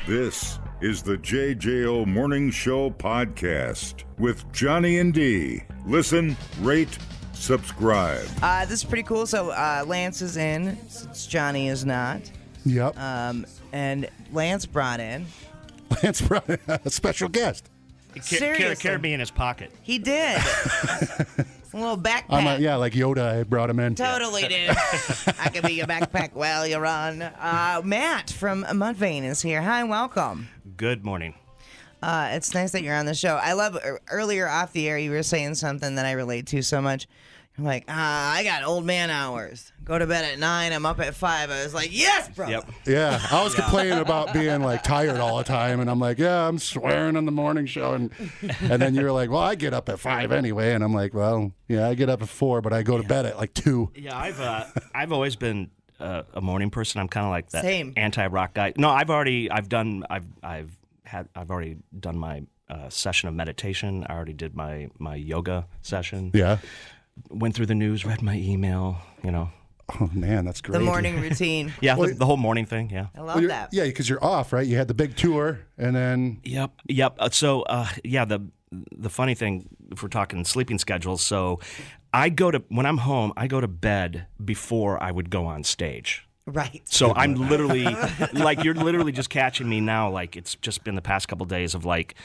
This is the JJO Morning Show podcast with Johnny and D. Listen, rate, subscribe. This is pretty cool. So Lance is in, since Johnny is not. Yep. And Lance brought in a special guest. Seriously. me in his pocket. He did. A little backpack. Like Yoda, I brought him in. Totally did. I could be your backpack while you run. Matt from Mudvayne is here. Hi, welcome. Good morning. It's nice that you're on the show. I love, earlier off the air, you were saying something that I relate to so much. You're like, I got old man hours. Go to bed at 9, I'm up at 5. I was like, yes, bro. Yep. Yeah, I was complaining about being like tired all the time, and I'm like, yeah, I'm swearing on the morning show, and then you were like, well, I get up at 5 anyway, and I'm like, well, yeah, I get up at 4, but I go to bed at like 2. Yeah, I've always been a morning person. I'm kind of like that Same. anti-rock guy. No, I've already done my session of meditation. I already did my yoga session. Yeah. Went through the news, read my email. Oh man, that's great. The morning routine. Yeah, the whole morning thing. Yeah. I love that. Yeah, because you're off, right? You had the big tour, and then Yep. So, the funny thing, if we're talking sleeping schedules, so when I'm home, I go to bed before I would go on stage. Right. So I'm literally, like, you're literally just catching me now, like, it's just been the past couple of days of, like,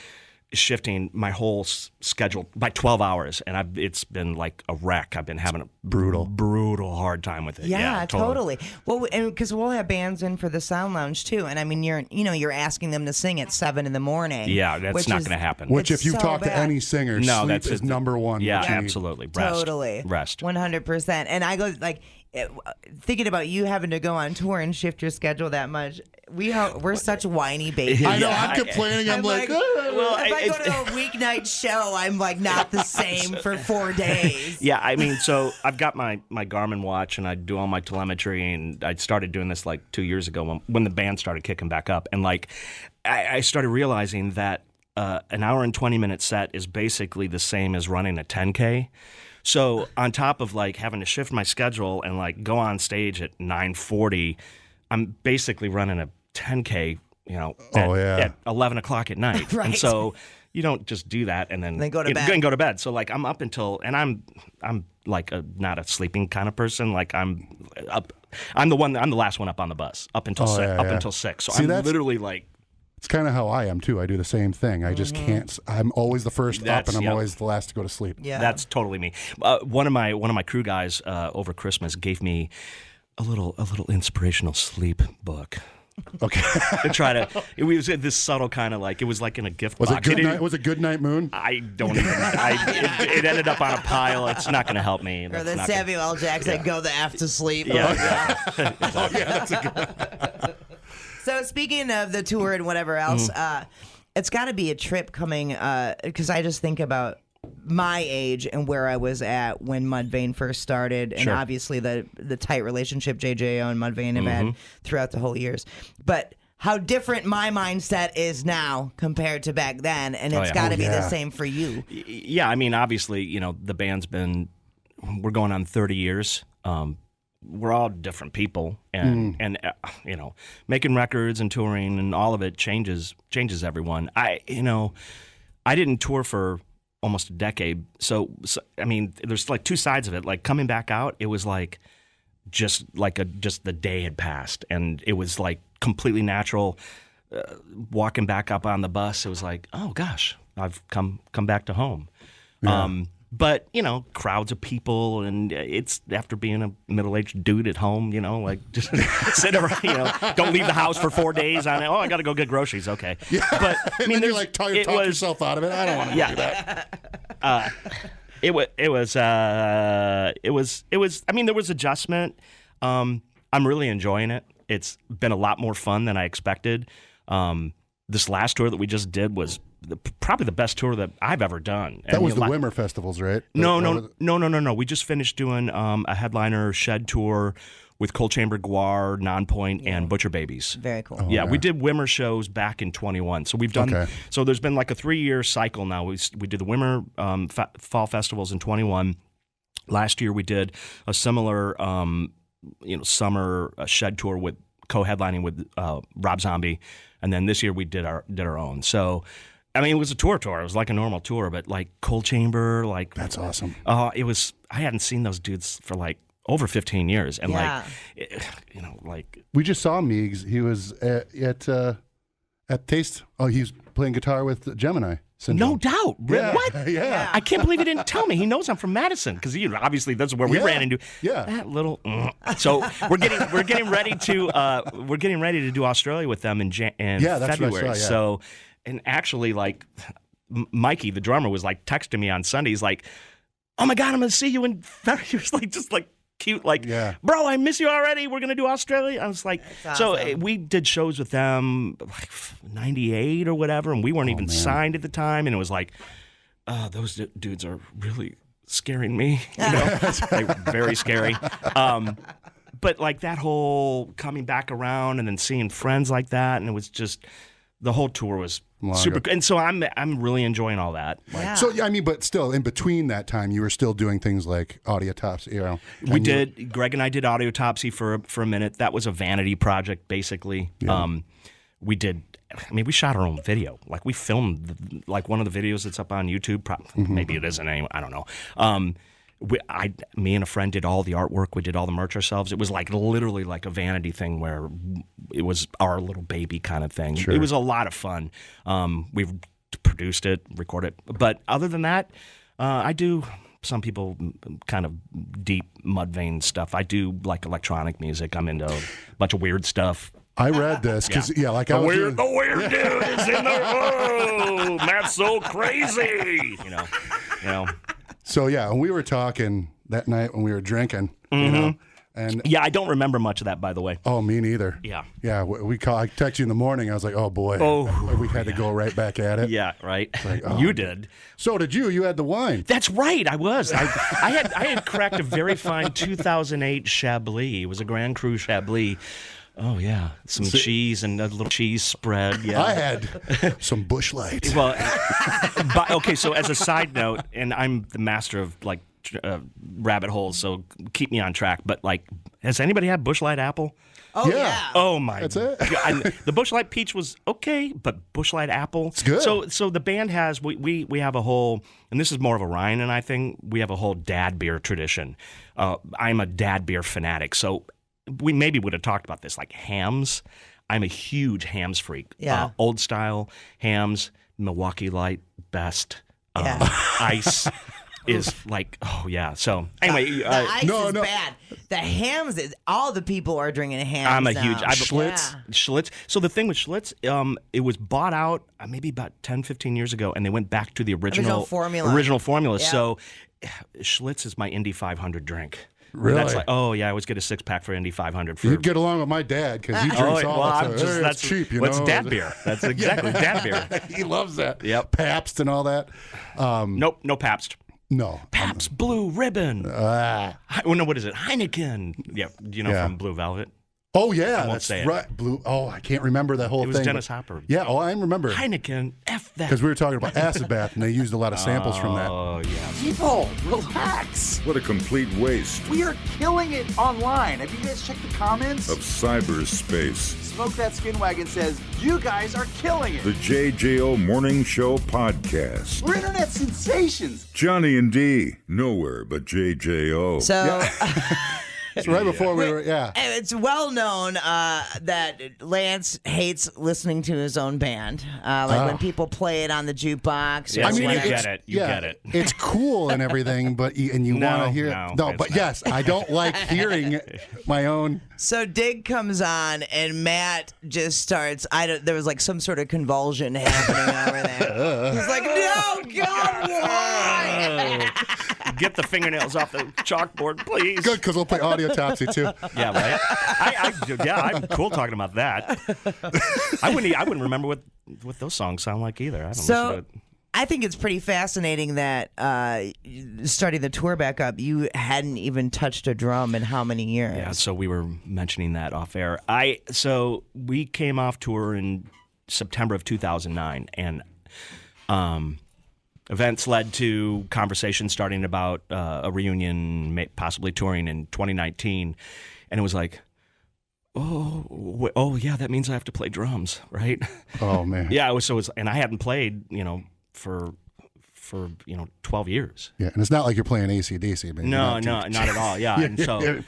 shifting my whole schedule by 12 hours, and it's been like a wreck. I've been having a brutal hard time with it. Yeah, totally. Well, and because we'll have bands in for the Sound Lounge too, and I mean, you're asking them to sing at 7 in the morning. Yeah, that's not going to happen. Which, if you so talk to bad. any singer, sleep is number one. Yeah, what you need. absolutely. Rest. Totally. Rest. 100%. And I go like, thinking about you having to go on tour and shift your schedule that much. We're such whiny babies. I know. I'm complaining. I'm like, well, if I go to a weeknight show, I'm like not the same for 4 days. Yeah, I mean, so I've got my Garmin watch, and I do all my telemetry, and I started doing this like 2 years ago when the band started kicking back up, and like I started realizing that an hour and 20-minute set is basically the same as running a 10K. So on top of like having to shift my schedule and like go on stage at 9:40, I'm basically running a 10K, at 11 o'clock at night. Right. And so you don't just do that and then go to bed. And go to bed. So like I'm up until, and I'm like not a sleeping kind of person. Like I'm the last one up on the bus up until until 6. So See, I'm literally like. It's kind of how I am too. I do the same thing. I just can't. I'm always the first up, and I'm always the last to go to sleep. Yeah, that's totally me. One of my crew guys over Christmas gave me a little inspirational sleep book. Okay. To try to, it was this subtle kind of like, it was like in a gift box. Was it Good Night Moon? I don't even. It ended up on a pile. It's not going to help me. Or the Samuel L. Jackson go the F to sleep. Yeah. Oh yeah, that's a good. So speaking of the tour and whatever else, it's got to be a trip coming, because I just think about my age and where I was at when Mudvayne first started, and obviously the tight relationship JJO and Mudvayne have had throughout the whole years. But how different my mindset is now compared to back then, and it's got to be the same for you. Yeah, I mean, obviously, the band's we're going on 30 years. We're all different people, and making records and touring and all of it changes everyone. I didn't tour for almost a decade, so I mean, there's like two sides of it. Like coming back out, it was like just the day had passed, and it was like completely natural. Walking back up on the bus, it was like, oh gosh, I've come back to home. Yeah. But, crowds of people, and it's after being a middle-aged dude at home, like just sit around, don't leave the house for 4 days on it. Oh, I got to go get groceries. Okay. Yeah. But I mean, you're like, talk yourself out of it. I don't want to do that. I mean, there was adjustment. I'm really enjoying it. It's been a lot more fun than I expected. This last tour that we just did was probably the best tour that I've ever done. That was the Wimmer festivals, right? No. We just finished doing a headliner Shed tour with Cold Chamber Guar, Nonpoint, and Butcher Babies. Very cool. Oh, yeah, we did Wimmer shows back in 21. So we've done. Okay. So there's been like a 3-year cycle now. We did the Wimmer fall festivals in 21. Last year we did a similar summer Shed tour with co-headlining with Rob Zombie and then this year we did our own. So, I mean, it was a tour. It was like a normal tour, but like Cold Chamber, like That's awesome. It was. I hadn't seen those dudes for like over 15 years, and We just saw Meigs. He was at Taste. Oh, he was playing guitar with Gemini Syndrome. No doubt. Yeah. What? Yeah. I can't believe he didn't tell me. He knows I'm from Madison because obviously that's where we ran into. Yeah. That little. So we're getting ready to do Australia with them in that's February. what I saw, yeah. So, and actually, like Mikey, the drummer, was like texting me on Sunday. He's like, "Oh my God, I'm gonna see you in February." He was like, just like cute, like, bro, I miss you already. We're gonna do Australia. I was like, so we did shows with them like '98 or whatever, and we weren't even signed at the time, and it was like, those dudes are really scaring me, you know, like, very scary. But like that whole coming back around and then seeing friends like that, and it was just the whole tour was super good. And so I'm really enjoying all that. Yeah. So I mean, but still, in between that time, you were still doing things like Audiotopsy. You know, we did. Greg and I did Audiotopsy for a minute. That was a vanity project, basically. Yeah. We did. I mean, we shot our own video. Like we filmed like one of the videos that's up on YouTube. Maybe it isn't anyway. I don't know. Me and a friend did all the artwork. We did all the merch ourselves. It was like literally like a vanity thing where it was our little baby kind of thing. Sure. It was a lot of fun. We've produced it, recorded it. But other than that, I do some people kind of deep Mudvayne stuff. I do like electronic music. I'm into a bunch of weird stuff. I read this because the weird dude is in there. Oh, Matt's so crazy. You know. So yeah, when we were talking that night when we were drinking, you know, and I don't remember much of that, by the way. Oh, me neither. Yeah. I texted you in the morning. I was like, oh boy. We had to go right back at it. Yeah, right. Like, you did. So did you. You had the wine. That's right. I was. I had cracked a very fine 2008 Chablis. It was a Grand Cru Chablis. Oh, yeah. Some cheese and a little cheese spread. Yeah. I had some Busch Light. Well, okay, so as a side note, and I'm the master of, like, rabbit holes, so keep me on track, but, like, has anybody had Busch Light apple? Oh, yeah. Oh, my That's it. God. The Busch Light peach was okay, but Busch Light apple. It's good. So the band has, we have a whole, and this is more of a Ryan and I thing, we have a whole dad beer tradition. I'm a dad beer fanatic, so we maybe would have talked about this, like hams. I'm a huge hams freak. Yeah. Old style hams, Milwaukee Light, best. Ice is like, oh yeah. So anyway, the ice is bad. The hams, all the people are drinking hams. I'm a now. huge Schlitz. Schlitz. So the thing with Schlitz, it was bought out maybe about 10, 15 years ago, and they went back to the original formula. Yeah. So Schlitz is my Indy 500 drink. Really? That's like, oh yeah, I always get a 6-pack for Indy 500. You'd get along with my dad because he drinks all that. That's cheap, you what's know. dad beer? That's exactly dad beer. He loves that. Yep. Pabst and all that. Nope, no Pabst. No. Pabst Blue Ribbon. No, what is it? Heineken. Yeah, from Blue Velvet. Oh yeah, won't that's say it. right. Blue. Oh, I can't remember that whole thing. It was Dennis Hopper. Yeah. Oh, I remember. Heineken. F that. Because we were talking about acid bath, and they used a lot of samples from that. Oh yeah. People, relax. What a complete waste We are killing it online. Have you guys checked the comments? of cyberspace. Smoke That Skin Wagon says, you guys are killing it. The JJO Morning Show Podcast. We're internet sensations. Johnny and D, nowhere but JJO. So It's right before we were. Yeah. it's well known that Lance hates listening to his own band. When people play it on the jukebox. Yeah, or you whatever. get it. You get it. It's cool and everything, but you want to hear it. No, But it's not. yes, I don't like hearing my own. So Dig comes on and Matt just starts. There was like some sort of convulsion happening over there. He's like, "No, God, why?" Get the fingernails off the chalkboard, please. Good, because we'll play Audiotopsy too. Yeah, right. I'm cool talking about that. I wouldn't remember what those songs sound like either. I don't listen to So it. I think it's pretty fascinating that starting the tour back up, you hadn't even touched a drum in how many years? Yeah, so we were mentioning that off air. So we came off tour in September of 2009, and events led to conversations starting about a reunion, possibly touring in 2019, and it was like, oh yeah, that means I have to play drums, right? Oh man. Yeah, and I hadn't played, for 12 years. Yeah, and it's not like you're playing AC/DC, man. No, not at all. Yeah, and so,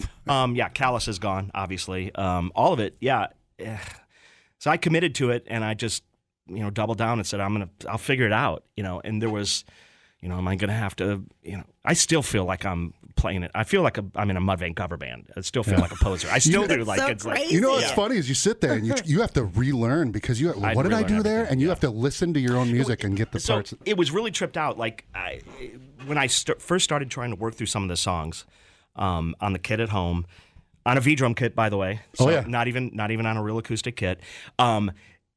Callous is gone, obviously. All of it, yeah. So I committed to it, and I just, doubled down and said, I'll figure it out, And there was, am I going to have to, I still feel like I'm playing it. I feel like I'm in a Mudvayne cover band. I still feel like a poser. I still do. Like, so it's like, crazy. What's funny is you sit there and you have to relearn because what did I do there? And you have to listen to your own music and get the parts. It was really tripped out. Like when I first started trying to work through some of the songs on the kit at home, on a V-drum kit, by the way. So not even on a real acoustic kit.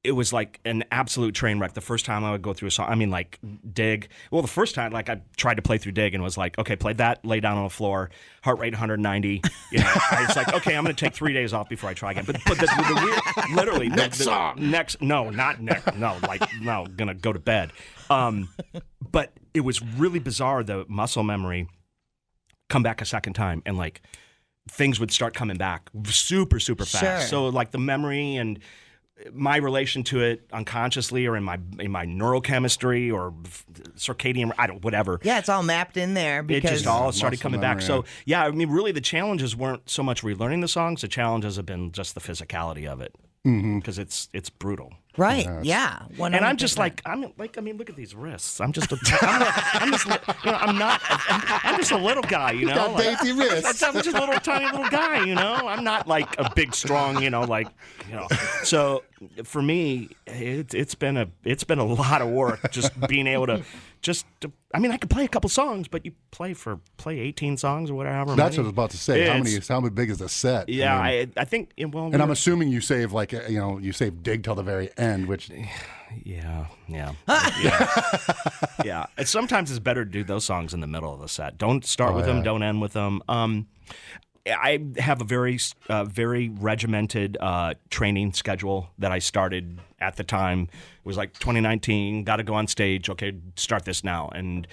It was like an absolute train wreck the first time I would go through a song. I mean, like Dig. Well, the first time, like I tried to play through Dig and was like, okay, play that, lay down on the floor, heart rate 190. I was like, okay, I'm going to take 3 days off before I try again. But the weird, literally next song. Gonna go to bed. But it was really bizarre. The muscle memory come back a second time and like things would start coming back super super fast. Sure. So like the memory and my relation to it unconsciously or in my neurochemistry or circadian, whatever. Yeah, it's all mapped in there because it just all started coming back. memory, So yeah, I mean, really, the challenges weren't so much relearning the songs. The challenges have been just the physicality of it because it's brutal. right. Yeah, 100%. And I'm just like, look at these wrists. I'm just a little guy, got dainty wrists. I'm just a little tiny little guy, I'm not like a big, strong, So for me, it's been a lot of work just being able to I could play a couple songs, but you play 18 songs or whatever. That's what I was about to say. How big is the set? Yeah, I think. Well, and I'm assuming you save you save Dig till the very end, which. Yeah. Yeah. And sometimes it's better to do those songs in the middle of the set. Don't start with them. Don't end with them. I have a very regimented training schedule that I started at the time. It was like 2019, got to go on stage. Okay, start this now. And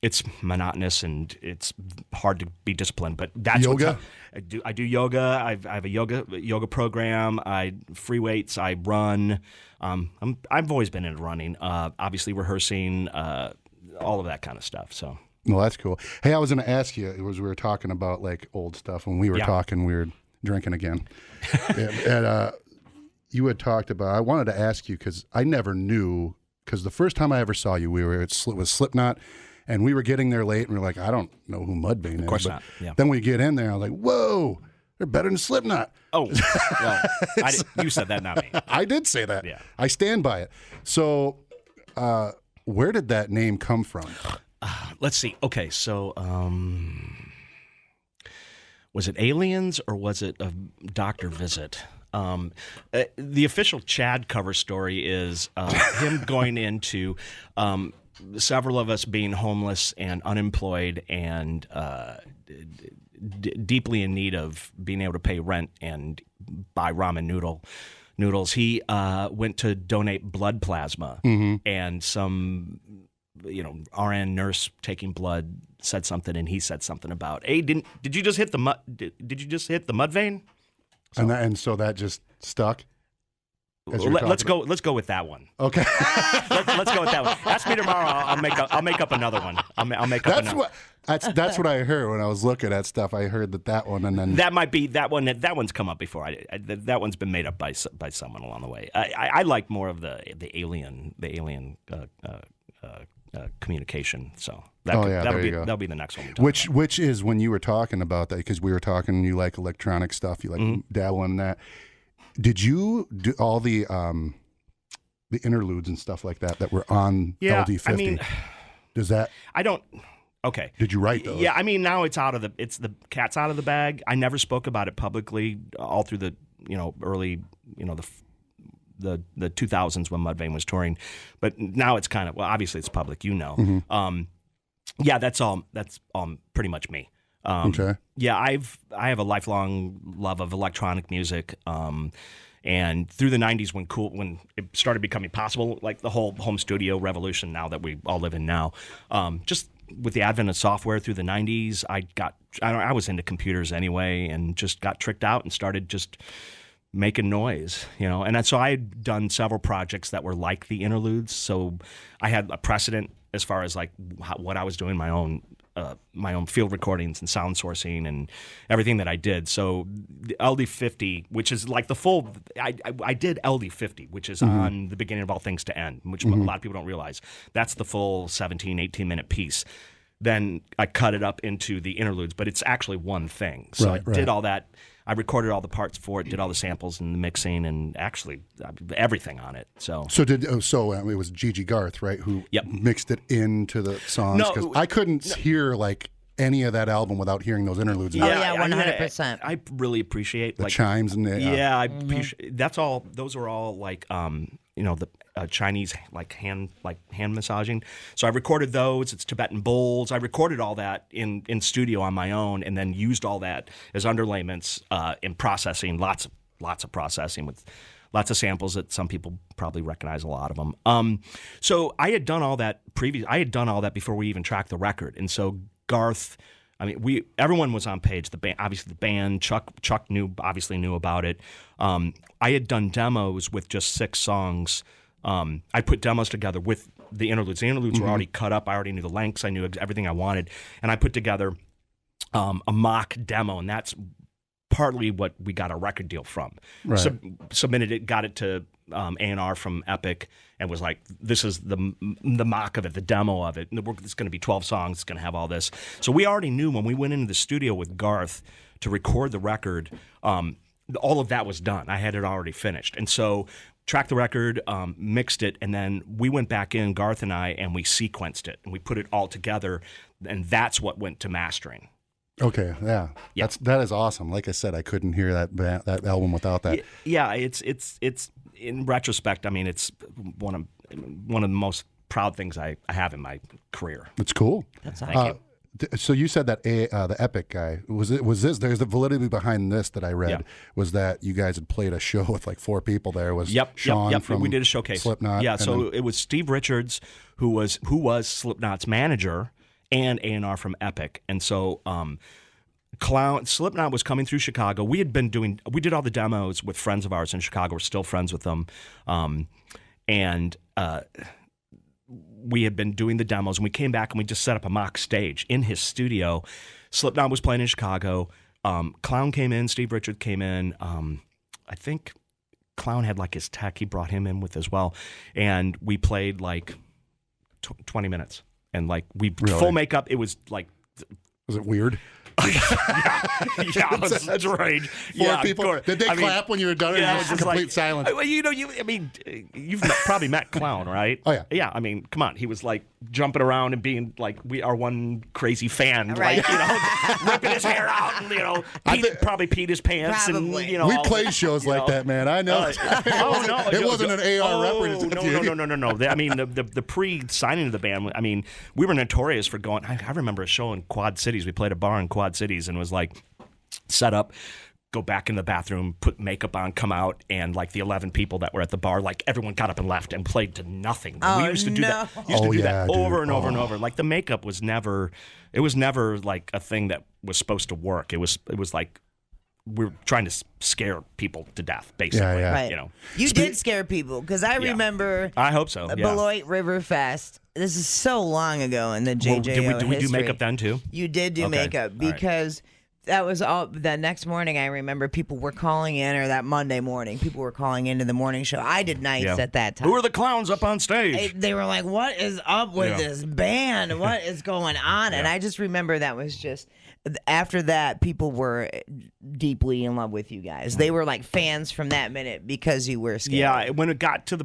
it's monotonous and it's hard to be disciplined. But that's yoga. I do yoga. I have a yoga program. I free weights. I run. I've always been into running. Obviously rehearsing, all of that kind of stuff. So. Well, that's cool. Hey, I was going to ask you, we were talking about like old stuff. When we were talking, we were drinking again. and you had talked about, I wanted to ask you because I never knew, because the first time I ever saw you, we were at Slipknot, and we were getting there late, and we were like, I don't know who Mudvayne is. Of course not. Yeah. Then we get in there, I was like, whoa, they're better than Slipknot. Oh, well, you said that, not me. I did say that. Yeah. I stand by it. So where did that name come from? Let's see. Okay, so was it Aliens or was it a doctor visit? The official Chad cover story is him going into several of us being homeless and unemployed and deeply in need of being able to pay rent and buy ramen noodles. He went to donate blood plasma, and some RN nurse taking blood said something, and he said something about, "Hey, did you just hit the Mudvayne?" So, and so that just stuck. Let's go with that one. Okay. let's go with that one. Ask me tomorrow. I'll make up another one. I'll make up another. That's what I heard when I was looking at stuff. I heard that one, and then that might be that one. That one's come up before. That one's been made up by someone along the way. I like more of the alien communication. So that'll be the next one. Which is when you were talking about that, because we were talking. You like electronic stuff. You like dabbling in that. Did you do all the interludes and stuff like that were on LD50? I mean, does that? I don't. Okay. Did you write those? Yeah, I mean, now it's the cat's out of the bag. I never spoke about it publicly all through the early the 2000s when Mudvayne was touring, but now it's kind of, obviously it's public, that's all pretty much me. Okay. Yeah, I have a lifelong love of electronic music, and through the 90s when it started becoming possible, like the whole home studio revolution now that we all live in now, just with the advent of software through the 90s, I was into computers anyway, and just got tricked out and started just making noise, And so I had done several projects that were like the interludes, so I had a precedent as far as like what I was doing, my own field recordings and sound sourcing and everything that I did. So the LD50, which is like the full, I did LD50, which is on the beginning of All Things to End, which a lot of people don't realize. That's the full 17, 18-minute piece. Then I cut it up into the interludes, but it's actually one thing. So I did all that. I recorded all the parts for it, did all the samples and the mixing, and actually everything on it. So it was Gigi Garth, right, who mixed it into the songs? Because I couldn't hear like any of that album without hearing those interludes. Oh yeah, 100%. I really appreciate the chimes and I appreciate. That's all. Those are all like the Chinese hand massaging. So I recorded those. It's Tibetan bowls. I recorded all that in studio on my own, and then used all that as underlayments in processing. Lots of processing with lots of samples that some people probably recognize a lot of them. So I had done all that I had done all that before we even tracked the record, and so Garth. I mean, everyone was on page. The band, obviously, Chuck obviously knew about it. I had done demos with just 6 songs. I put demos together with the interludes. The interludes were already cut up. I already knew the lengths. I knew everything I wanted, and I put together a mock demo, and that's partly what we got a record deal from. Right. Submitted it, got it to A&R from Epic, and was like, this is the mock of it, the demo of it. It's going to be 12 songs. It's going to have all this. So we already knew when we went into the studio with Garth to record the record, all of that was done. I had it already finished. And so tracked the record, mixed it, and then we went back in, Garth and I, and we sequenced it. And we put it all together, and that's what went to mastering. Okay, yeah. That is awesome. Like I said, I couldn't hear that album without that. Yeah, it's in retrospect, I mean, it's one of the most proud things I have in my career. It's cool. That's awesome. Thank you. So you said that the Epic guy was this? There's the validity behind this that I read was that you guys had played a show with like 4 people there. Was Sean from we did a showcase. Slipknot. Yeah, so it was Steve Richards who was Slipknot's manager and A&R from Epic, and so Slipknot was coming through Chicago. We did all the demos with friends of ours in Chicago. We're still friends with them, and we had been doing the demos, and we came back and we just set up a mock stage in his studio. Slipknot was playing in Chicago. Clown came in, Steve Richards came in. I think Clown had like his tech. He brought him in with as well, and we played like 20 minutes, and like full makeup. It was like, was it weird? Yeah, that's right. 4 people. Did they clap when you were done? Yeah, it was just complete silence. You've probably met Clown, right? Oh yeah. Yeah, I mean, come on. He was like jumping around and being like, we are one crazy fan, Right. like ripping his hair out, and probably peed his pants, Probably. and we played shows like that, man. I know. It wasn't an AR representative. No. I mean, the pre-signing of the band. I mean, we were notorious for going. I remember a show in Quad Cities. We played a bar in Quad Cities, and it was like set up, go back in the bathroom, put makeup on, come out, and like the 11 people that were at the bar, like everyone got up and left and played to nothing. We used to do that. Over and over and over. Like the makeup was never. It was never like a thing that was supposed to work. It was like we were trying to scare people to death, basically. Yeah. Right. You did scare people, because I remember. I hope so. Beloit River Fest. This is so long ago in the JJO did we do history. makeup then too? You did do makeup because that was all. The next morning, I remember people were calling in, or that Monday morning, people were calling into the morning show. I did nights at that time. Who are the clowns up on stage? They were like, "What is up with this band? What is going on?" And I just remember that was just. After that, people were deeply in love with you guys. They were like fans from that minute because you were scared. Yeah, when it got to the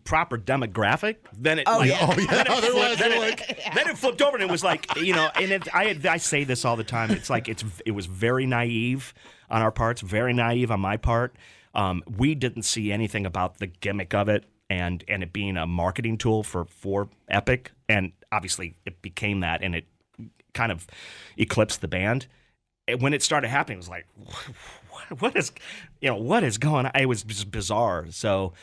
proper demographic, then it then it flipped over, and it was like, and I say this all the time. It's like it was very naive on our parts, very naive on my part. We didn't see anything about the gimmick of it and it being a marketing tool for Epic, and obviously it became that, and it kind of eclipsed the band. When it started happening, it was like, what is going on? It was just bizarre. So,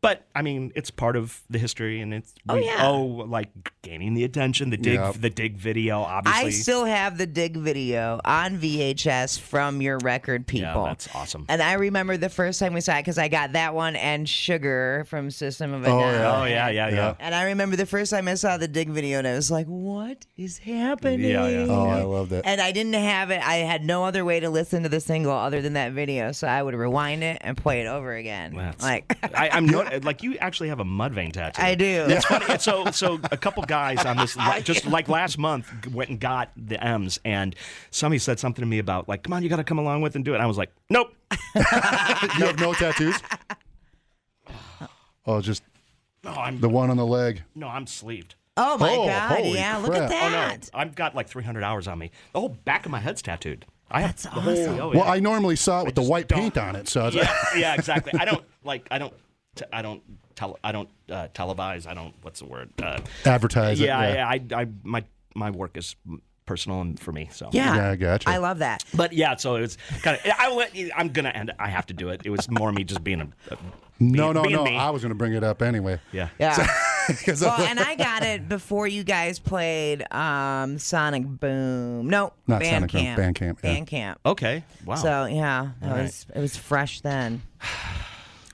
But I mean, it's part of the history, and it's like gaining the attention. The dig video, obviously. I still have the dig video on VHS from your record, people. Yeah, that's awesome. And I remember the first time we saw it because I got that one and Sugar from System of a Down. Oh yeah. And I remember the first time I saw the dig video, and I was like, "What is happening?" Yeah. Oh, I loved it. And I didn't have it. I had no other way to listen to the single other than that video, so I would rewind it and play it over again. I'm like, you actually have a Mudvayne tattoo. I do. It's funny. So a couple guys on this, just like last month, went and got the M's, and somebody said something to me about like, come on, you got to come along with and do it. And I was like, nope. You have no tattoos? Oh, just the one on the leg. No, I'm sleeved. Oh my Oh, God! holy Yeah, look crap. at that. Oh no, I've got like 300 hours on me. The whole back of my head's tattooed. That's the whole, awesome. oh, yeah. Well, I normally saw it with the just white don't. paint on it, so it's Yeah, exactly. I don't televise. I don't. What's the word? advertise it. Yeah. My work is personal and for me. So Yeah, I gotcha. I love that. But yeah, so it was kind of. I'm gonna end. I have to do it. It was more me just being No. being me. I was going to bring it up anyway. Yeah. Yeah. 'Cause Well, and I got it before you guys played Sonic Boom. No, Not Sonic Boom, Bandcamp, yeah. Bandcamp. Okay. Wow. So yeah, it was fresh then.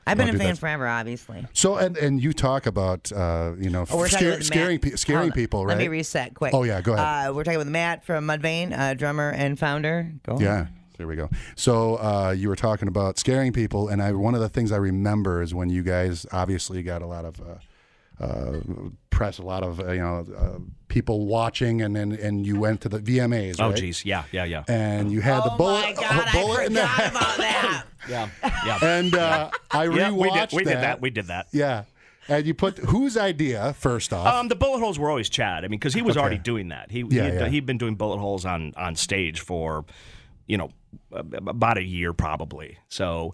I've been a dude, fan that's- forever, obviously. So and you talk about We're talking with Matt. scaring Hold on. people, right? Let me reset quick. Oh, yeah, go ahead. We're talking with Matt from Mudvayne, drummer and founder. Go on. Yeah, there we go. So you were talking about scaring people, and one of the things I remember is when you guys obviously got a lot of press, a lot of people watching, and you went to the VMAs. Oh right? geez. Yeah. And you had the bullet, Oh my God, bullet I in the forgot about that. Yeah. And I Yeah, rewatched we did that. We did that. Yeah. And you put whose idea first off? The bullet holes were always Chad. I mean, because he was already doing that. He'd been doing bullet holes on stage for, about a year probably. So,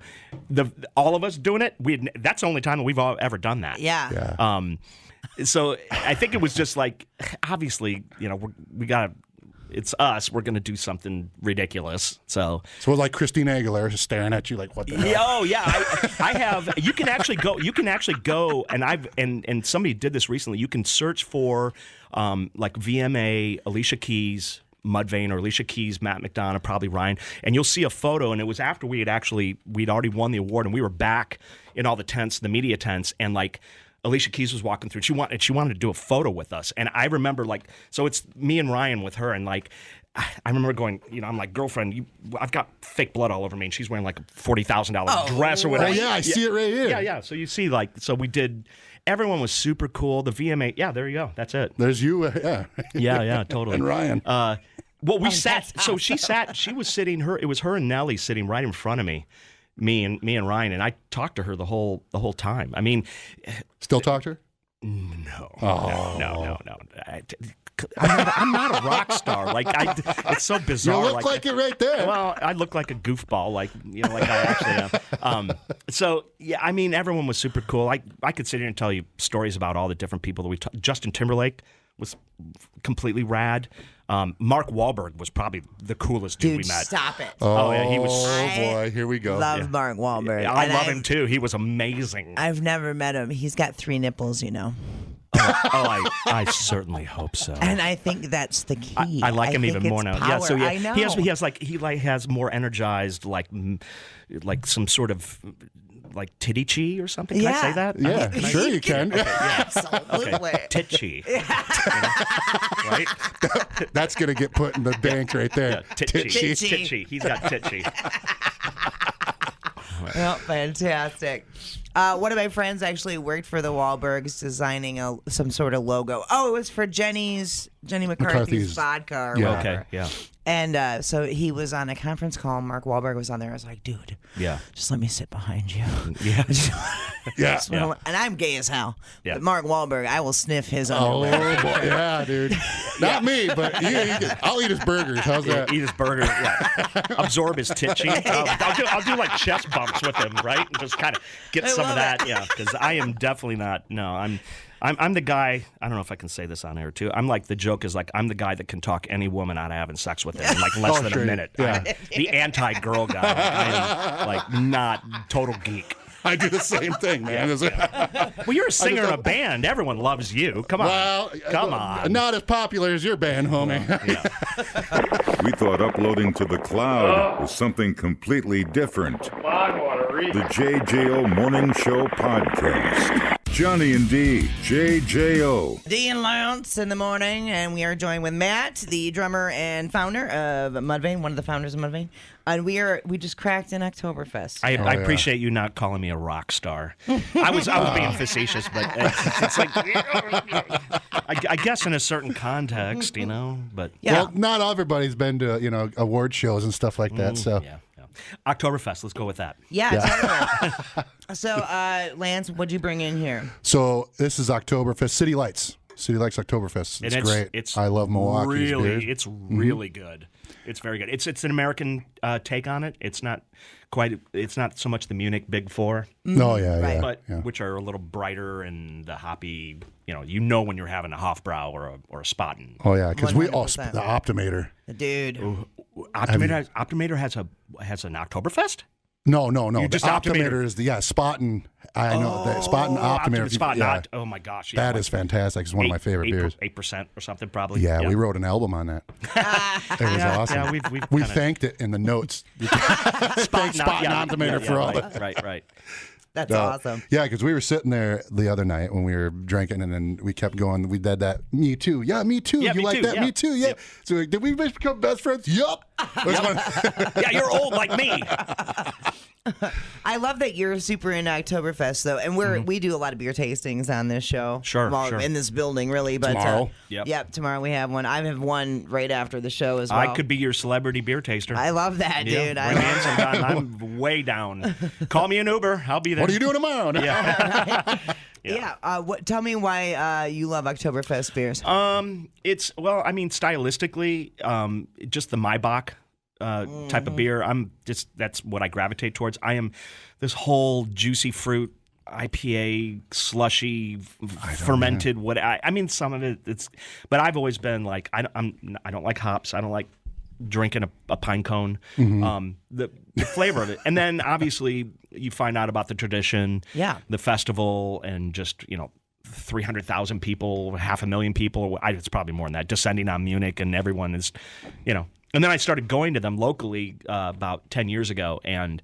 all of us doing it. That's the only time that we've ever done that. Yeah. So I think it was just like, obviously, we got to. It's us. We're going to do something ridiculous. So like Christina Aguilera just staring at you like, what the hell? Oh yeah, I have. You can actually go, and somebody did this recently. You can search for like VMA, Alicia Keys, Mudvayne, or Alicia Keys, Matt McDonough, probably Ryan, and you'll see a photo. And it was after we'd already won the award, and we were back in all the tents, the media tents, and like. Alicia Keys was walking through. She wanted to do a photo with us, and I remember so it's me and Ryan with her, and I remember going, I'm like, girlfriend, I've got fake blood all over me, and she's wearing like a $40,000 dress or whatever. Oh yeah, I see it right here. Yeah. So you see, so we did. Everyone was super cool. The VMA, yeah, there you go. That's it. There's you, yeah. Yeah, totally. And Ryan. Well, we sat. So she sat. She was sitting. It was her and Nellie sitting right in front of me. Me and Ryan, and I talked to her the whole time. I mean, Still talk to her? No. Oh. No. I'm not a rock star. It's so bizarre. You look like it right there. Well, I look like a goofball, like I actually am. So yeah, I mean, everyone was super cool. I could sit here and tell you stories about all the different people that we talked. Justin Timberlake was completely rad. Mark Wahlberg was probably the coolest dude we met. Stop it. Oh yeah, he was. Oh boy, here we go. Love Mark Wahlberg. I And love him too. He was amazing. I've never met him. He's got 3 nipples, I certainly hope so. And I think that's the key. I like him think even more it's now. power. Yeah, so yeah, I know. he has more energized like some sort of like titty chi or something. Can I say that? Yeah, sure you can. Absolutely. Okay. Titchy. Right? That's going to get put in the bank right there. Yeah, titchy. Titchy. Titchy. He's got titchy. Well, fantastic. One of my friends actually worked for the Wahlbergs designing some sort of logo. Oh, it was for Jenny McCarthy's vodka or Yeah. whatever. Okay, yeah. And so he was on a conference call. Mark Wahlberg was on there. I was like, dude, Yeah. just let me sit behind you. Yeah. Yeah. And I'm gay as hell. Yeah. But Mark Wahlberg, I will sniff his Oh underwear. boy, yeah, dude. Not me, but I'll eat his burgers. How's that? Eat his burger. Yeah. Absorb his titchy. I'll do like chest bumps with him, right? And just kind of get some of love that. it. Yeah, because I am definitely not. No, I'm the guy. I don't know if I can say this on air too. I'm like the joke is like I'm the guy that can talk any woman out of having sex with him in like less than a minute. Yeah. The anti-girl guy. I am like not total geek. I do the same thing, man. Well, you're a singer in a band. Everyone loves you. Come on. Well, Come on. Not as popular as your band, homie. We thought uploading to the cloud was something completely different. The JJO Morning Show Podcast. Johnny and D, JJO. D and Lance in the morning, and we are joined with Matt, the drummer and founder of Mudvayne, one of the founders of Mudvayne. And we just cracked an Oktoberfest. I appreciate you not calling me a rock star. I was being facetious, but it's like I guess in a certain context, But Yeah. Well, not everybody's been to award shows and stuff like that. So yeah. Oktoberfest. Let's go with that. Yeah. Totally. So, Lance, what'd you bring in here? So this is Oktoberfest, City Lights Oktoberfest. It's great. I love Milwaukee's beers. It's really good. It's very good. It's an American take on it. It's not so much the Munich Big Four. Oh yeah, Right. But which are a little brighter and the hoppy. When you're having a Hofbrau or a Spaten. Oh yeah, because 100%. the Optimator. Dude. Optimator has an Oktoberfest. No. You The just Optimator is the Spaten. I know the Spaten Optimator. Spaten. Oh my gosh, that is fantastic. It's one of my favorite beers. 8% or something probably. Yeah, we wrote an album on that. It was awesome. Yeah, we thanked it in the notes. Thanks Spaten Optimator for all that. Right. That's awesome. Yeah, because we were sitting there the other night when we were drinking, and then we kept going. We did that. Me too. Yeah, me too. Yeah, you me like too. that? Yeah. Me too. Yeah. Yep. So did we become best friends? Yup. Yeah, you're old like me. I love that you're super into Oktoberfest, though, and we do a lot of beer tastings on this show. Sure. In this building, really. But Tomorrow? Yep, tomorrow we have one. I have one right after the show as well. I could be your celebrity beer taster. I love that, dude. Bring me in sometime. I'm way down. Call me an Uber. I'll be there. What are you doing tomorrow? Yeah. Tell me why you love Oktoberfest beers. Stylistically, just the Maibach type of beer. That's what I gravitate towards. I am this whole juicy fruit IPA slushy fermented. Some of it. But I've always been like I don't like hops. I don't like drinking a pine cone. The flavor of it, and then obviously you find out about the tradition, the festival, and just 300,000 people, 500,000 people. It's probably more than that. Descending on Munich, and everyone is, And then I started going to them locally about 10 years ago, and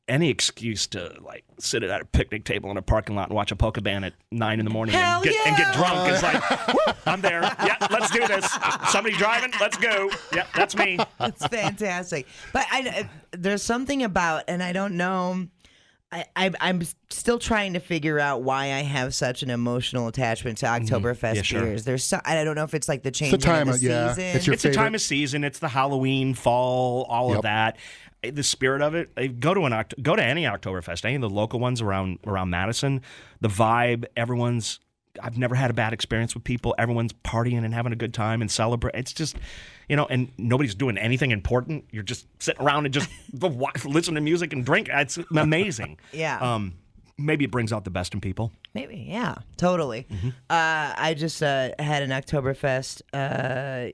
any excuse to like sit at a picnic table in a parking lot and watch a polka band at 9 a.m. and get drunk is like, woo, I'm there. Yeah, let's do this. Somebody driving? Let's go. Yeah, that's me. It's fantastic. But there's something about, and I don't know. I'm still trying to figure out why I have such an emotional attachment to Oktoberfest beers. There's I don't know if it's like the change in the season. It's a time of season. It's the Halloween, fall, all of that. The spirit of it. Go to any Oktoberfest, any of the local ones around Madison. The vibe, everyone's. I've never had a bad experience with people. Everyone's partying and having a good time and celebrate. It's just, and nobody's doing anything important. You're just sitting around and just listen to music and drink. It's amazing. Yeah. Maybe it brings out the best in people. Maybe, yeah, totally. I just had an Oktoberfest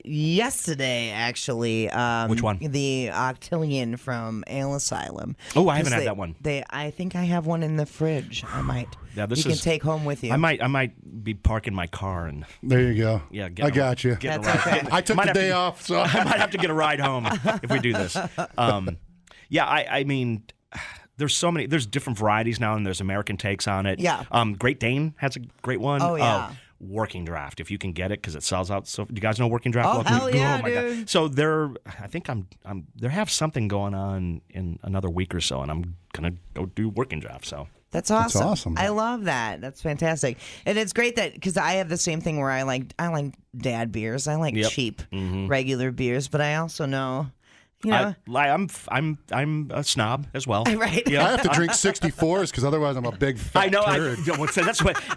yesterday, actually. Which one? The Octillion from Ale Asylum. Oh, I haven't had that one. I think I have one in the fridge. I might. Yeah, you can take home with you. I might be parking my car and. There you go. Yeah, I got you. That's okay. I took the day off, so I might have to get a ride home if we do this. I mean. There's different varieties now, and there's American takes on it. Yeah. Great Dane has a great one. Oh, yeah. Working Draft, if you can get it, because it sells out. So, do you guys know Working Draft? Oh, hell yeah, oh my dude. God. So I think they have something going on in another week or so, and I'm gonna go do Working Draft. So. That's awesome. That's awesome. I love that. That's fantastic. And it's great that because I have the same thing where I like dad beers. I like cheap, regular beers, but I also know. I'm a snob as well. Right. I have to drink 64s because otherwise I'm a big fat I know. turd.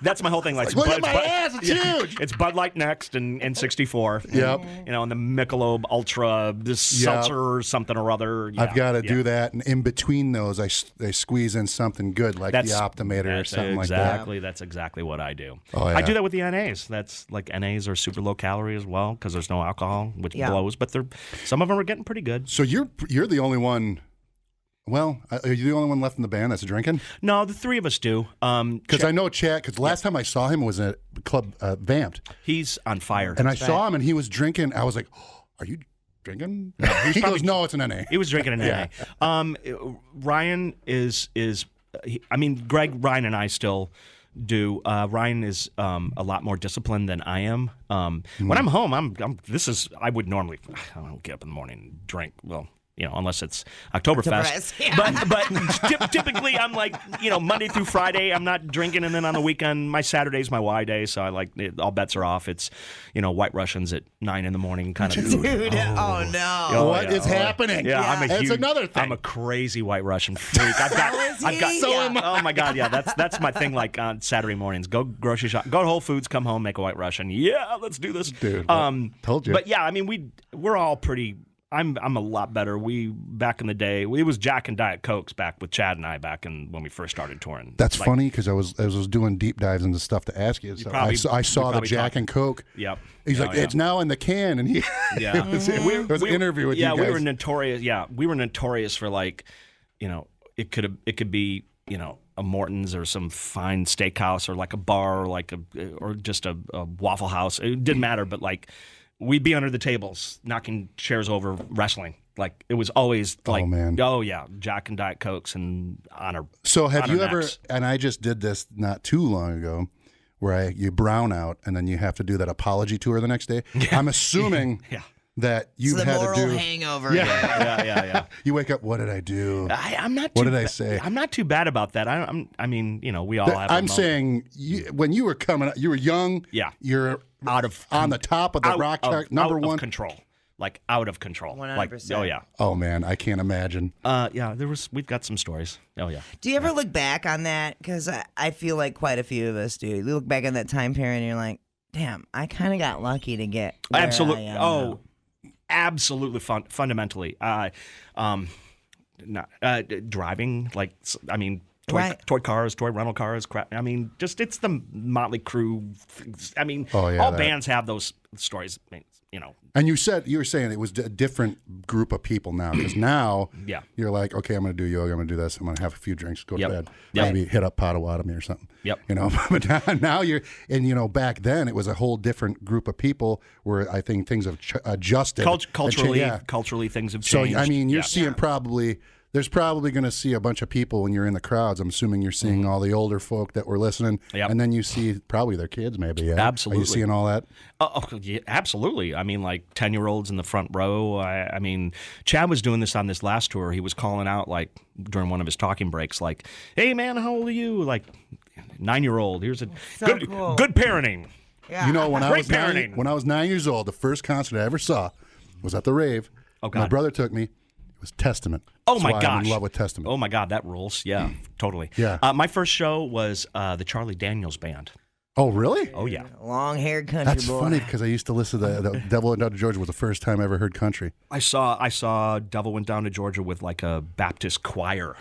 That's my whole thing. Like, look at my ass, it's huge. It's Bud Light Next and 64. Yep. And the Michelob Ultra, this seltzer or something or other. Yeah, I've got to do that, and in between those, I squeeze in something good like the Optimator or something like that. That's exactly what I do. Oh, yeah. I do that with the NAs. That's like NAs are super low calorie as well because there's no alcohol, which blows. But some of them are getting pretty good. So you're the only one Well, are you the only one left in the band that's drinking? No, the three of us do. Because I know Chad, because last time I saw him was at Club Vamped. He's on fire. And I saw him and he was drinking. I was like, oh, are you drinking? No, he goes, no, it's an NA. He was drinking an NA. Ryan is Greg, Ryan, and I still do. Ryan is a lot more disciplined than I am. When I'm home, I would normally, I don't get up in the morning and drink. Well, unless it's Oktoberfest. Yeah. But typically I'm like, Monday through Friday, I'm not drinking. And then on the weekend, my Saturday's my Y day. So I all bets are off. It's, White Russians at 9 in the morning kind of. Dude, oh no. What is happening? Yeah, That's another thing. I'm a crazy White Russian freak. Oh my God. Yeah. That's my thing. Like on Saturday mornings, go grocery shop, go to Whole Foods, come home, make a White Russian. Yeah, let's do this. Dude, told you. But yeah, we're all pretty. I'm a lot better. Back in the day, it was Jack and Diet Cokes back with Chad and I when we first started touring. That's funny because I was doing deep dives into stuff to ask you. So I saw the Jack and Coke. Yep. He's like, it's now in the can, and he. Yeah. it was an interview with you guys. Yeah, we were notorious. Yeah, we were notorious for it could be a Morton's or some fine steakhouse or like a bar or just a Waffle House. It didn't matter, but we'd be under the tables, knocking chairs over, wrestling. Like it was always like, oh yeah, Jack and Diet Cokes and honor. So have you ever? Necks. And I just did this not too long ago, where you brown out and then you have to do that apology tour the next day. Yeah. I'm assuming that you've it's the had moral to do hangover. Yeah. You wake up. What did I do? I'm not. What did I say? I'm not too bad about that. We all have. I'm saying when you were coming, you were young. Yeah. You're on the top of the rock chart, number one. Out of control. Like out of control. 100%. Oh yeah. Oh man, I can't imagine. We've got some stories. Oh yeah. Do you ever look back on that? Because I feel like quite a few of us do. You look back on that time period and you're like, damn, I kind of got lucky to get where absolutely. I am now. Absolutely. Fundamentally, driving. Toy cars, toy rental cars, crap. It's the Motley Crue. All bands have those stories. And you were saying it was a different group of people now, because now you're like, okay, I'm going to do yoga, I'm going to do this, I'm going to have a few drinks, go to bed, maybe hit up Potawatomi or something. Yep. But now you're, and back then it was a whole different group of people where I think things have adjusted. Culturally, things have changed. So you're seeing probably. There's probably going to see a bunch of people when you're in the crowds. I'm assuming you're seeing all the older folk that were listening, and then you see probably their kids maybe. Yeah? Absolutely. Are you seeing all that? Yeah, absolutely. 10-year-olds in the front row. Chad was doing this on this last tour. He was calling out during one of his talking breaks, like, "Hey man, how old are you?" Like, 9-year-old. Here's a good parenting. Yeah. When I was 9 years old, the first concert I ever saw was at the rave. Oh God. My brother took me. Was Testament. Oh my gosh! I'm in love with Testament. Oh my God, that rules. Yeah, totally. Yeah. My first show was the Charlie Daniels Band. Oh really? Oh yeah. Long-haired country That's boy. funny because I used to listen to the Devil Went Down to Georgia was the first time I ever heard country. I saw Devil Went Down to Georgia with a Baptist choir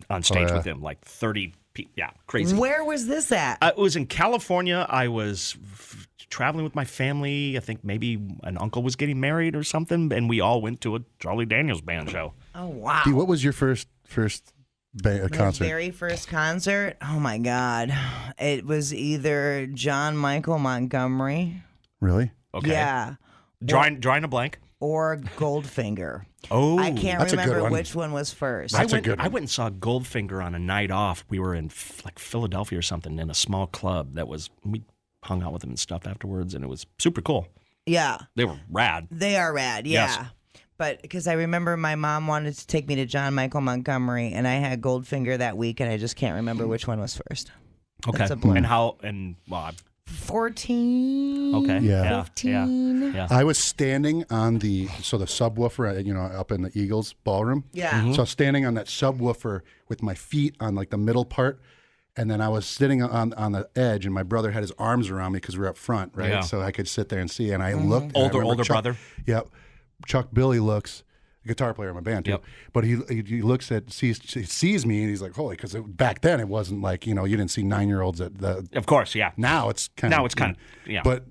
on stage with him, 30 people. Yeah, crazy. Where was this at? It was in California. I was traveling with my family. I think maybe an uncle was getting married or something, and we all went to a Charlie Daniels Band show. Oh wow! What was your first concert? My very first concert? Oh my God! It was either John Michael Montgomery. Really? Okay. Yeah. Drawing a blank. Or Goldfinger. Oh, I can't remember which one was first. That's a good one. I went and saw Goldfinger on a night off. We were in Philadelphia or something in a small club we hung out with them and stuff afterwards, and it was super cool. Yeah. They were rad. They are rad, yeah. Yes. But because I remember my mom wanted to take me to John Michael Montgomery, and I had Goldfinger that week, and I just can't remember which one was first. Okay. That's a blur. And how? And 14. Okay. Yeah. 15. Yeah. I was standing on the subwoofer, up in the Eagles ballroom. Yeah. Mm-hmm. So I was standing on that subwoofer with my feet on the middle part. And then I was sitting on the edge, and my brother had his arms around me because we were up front, right? Yeah. So I could sit there and see. And I looked. And Older brother. Yeah. Chuck Billy looks, a guitar player in my band too. Yep. But he looks sees me, and he's like, holy, because back then it wasn't like, you didn't see 9-year-olds at the. Of course, yeah. Now it's kind of. Yeah. But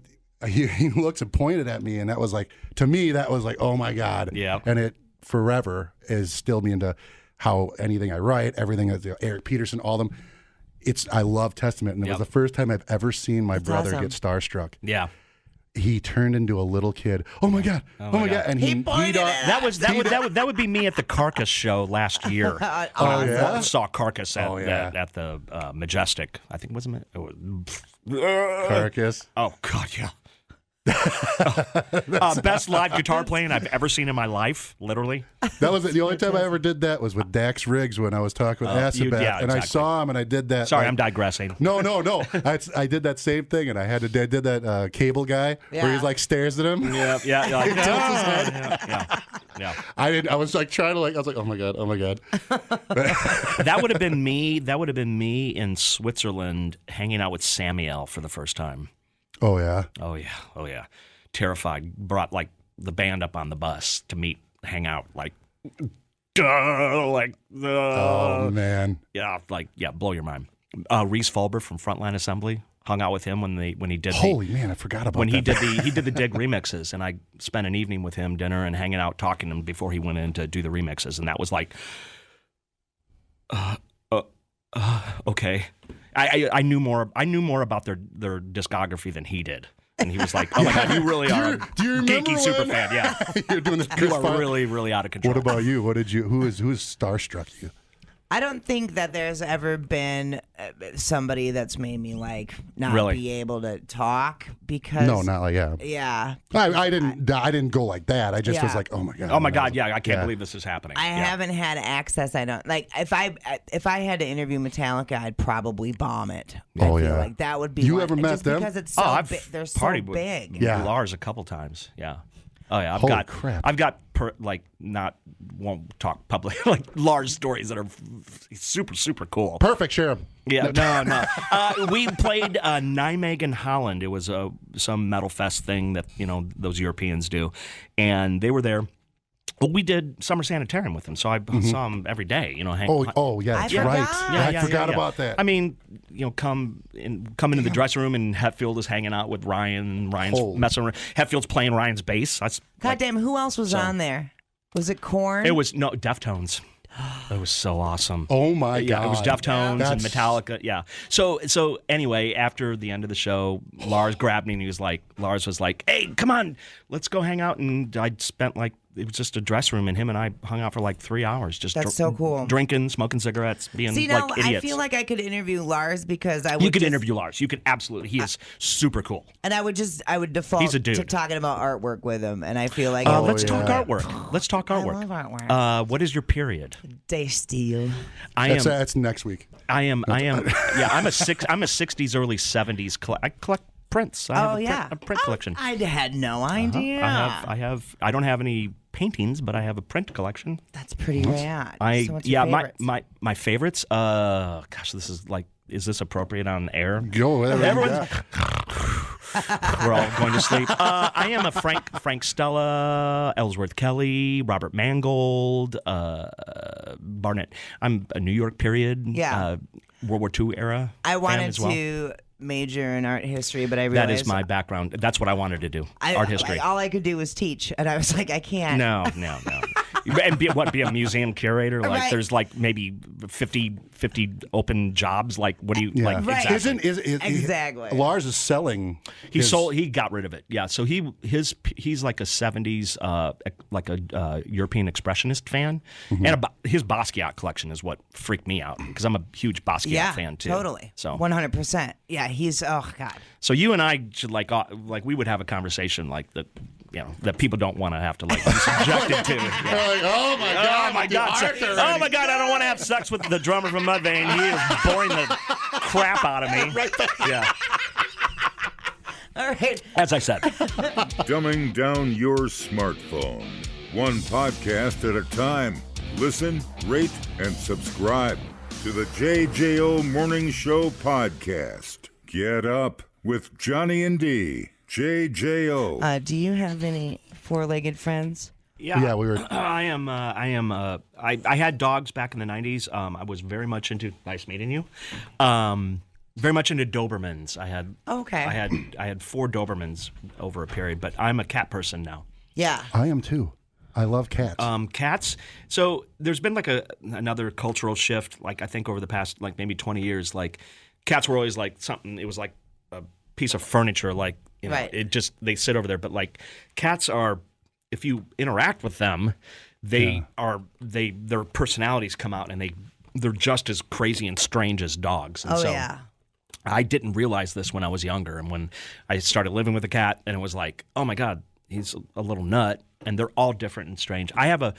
he looks and pointed at me, and that was like, to me, that was like, oh my God. Yeah. And it forever is still being to. how anything I write, everything that Eric Peterson, all of them. I love Testament, and it was the first time I've ever seen my brother get starstruck. Yeah. He turned into a little kid. Oh my god! Oh my god! And he pointed at us. that would be me at the Carcass show last year. yeah? Saw Carcass at the Majestic. I think wasn't it? Carcass. Oh God, yeah. Best live guitar playing I've ever seen in my life, literally. That was the only time I ever did that was with Dax Riggs when I was talking with Asabat, and exactly. I saw him and I did that. Sorry, I'm digressing. No. I did that same thing, and I did that cable guy where he's like stares at him. Yeah. Like, tilts his head. Yeah. I was like trying to I was like, oh my god. That would have been me. That would have been me in Switzerland hanging out with Samuel for the first time. Oh yeah. Oh yeah. Terrified. Brought like the band up on the bus to hang out. Oh man. Yeah. Blow your mind. Reese Fulber from Frontline Assembly hung out with him when he did. Holy man, I forgot about when that. he did the Dig remixes, and I spent an evening with him, dinner and hanging out, talking to him before he went in to do the remixes, and that was like, okay. I knew more about their discography than he did, and he was like, "Oh my God, you really are a geeky super fan." Yeah, you're doing this. You are really, really out of control. What about you? Who is starstruck you? I don't think that there's ever been somebody that's made me not Really? be able to talk because No, not like yeah. I didn't go like that. I just was like, oh my god. Oh my God, yeah, I can't believe this is happening. I haven't had access. I don't if I had to interview Metallica, I'd probably bomb it. I feel like that would be. You one. ever met just them? Because it's so I've big. They're so partied with big. Yeah. Lars a couple times. Yeah. Oh yeah, Holy crap. I've got won't talk public Lars stories that are super super cool. Perfect, share 'em. Yeah, no. We played Nijmegen, Holland. It was some metal fest thing that those Europeans do, and they were there. Well, we did Summer Sanitarium with them, so I saw them every day. Oh yeah, that's right. I forgot about that. I mean, come into the dressing room and Hetfield is hanging out with Ryan. Ryan's messing around. Hetfield's playing Ryan's bass. God damn, who else was on there? Was it Korn? It was Deftones. It was so awesome. Oh my god! Yeah, it was Deftones and Metallica. Yeah. So anyway, after the end of the show, Lars grabbed me and Lars was like, "Hey, come on, let's go hang out." And I spent it was just a dress room, and him and I hung out for 3 hours. Just That's so cool. Drinking, smoking cigarettes, being idiots. I feel like I could interview Lars because I would. You could interview Lars. You could absolutely. He is super cool. And I would default He's a dude. to talking about artwork with him, and I feel like let's talk artwork. Let's talk artwork. I love artwork. What is your period? Day Steel. That's next week. I am. Yeah, I'm a 60s, early 70s. I collect prints. I have a print collection. I had no idea. I don't have any paintings, but I have a print collection. That's pretty rad. So what's your favorites? my favorites. Gosh, this is this appropriate on air? Go whatever. We're all going to sleep. I am a Frank Stella, Ellsworth Kelly, Robert Mangold, Barnett. I'm a New York period. Yeah. World War II era. I wanted as well. to major in art history, but I realized that is my background. That's what I wanted to do. Art history. All I could do was teach, and I was like, I can't. No. And be a museum curator? Right. There's maybe 50 open jobs. What do you Yeah. Right. Exactly. Exactly. Lars is selling. He got rid of it. Yeah. So he's like a 70s a European expressionist fan, and his Basquiat collection is what freaked me out because I'm a huge Basquiat fan too. Totally. So 100%. Yeah. He's God. So you and I should we would have a conversation that. That people don't want to have to be subjected to. Yeah. They're like, oh my god! Oh my god! Oh my god! I don't want to have sex with the drummer from Mudvayne. He is boring the crap out of me. Yeah. All right. As I said. Dumbing down your smartphone. One podcast at a time. Listen, rate, and subscribe to the JJO Morning Show podcast. Get up with Johnny and D. JJO. Do you have any four-legged friends? Yeah, we were. I am. I had dogs back in the 90s. I was very much into. Nice meeting you. Very much into Dobermans. I had. Okay. I had 4 Dobermans over a period, but I'm a cat person now. Yeah. I am too. I love cats. Cats. So there's been like another cultural shift. Like I think over the past like maybe 20 years, like cats were always like something. It was like a piece of furniture. Like Right. it just they sit over there. But like cats are, if you interact with them, their personalities come out and they're just as crazy and strange as dogs. And yeah. I didn't realize this when I was younger, and when I started living with a cat, and it was like, oh my God, he's a little nut, and they're all different and strange. I have a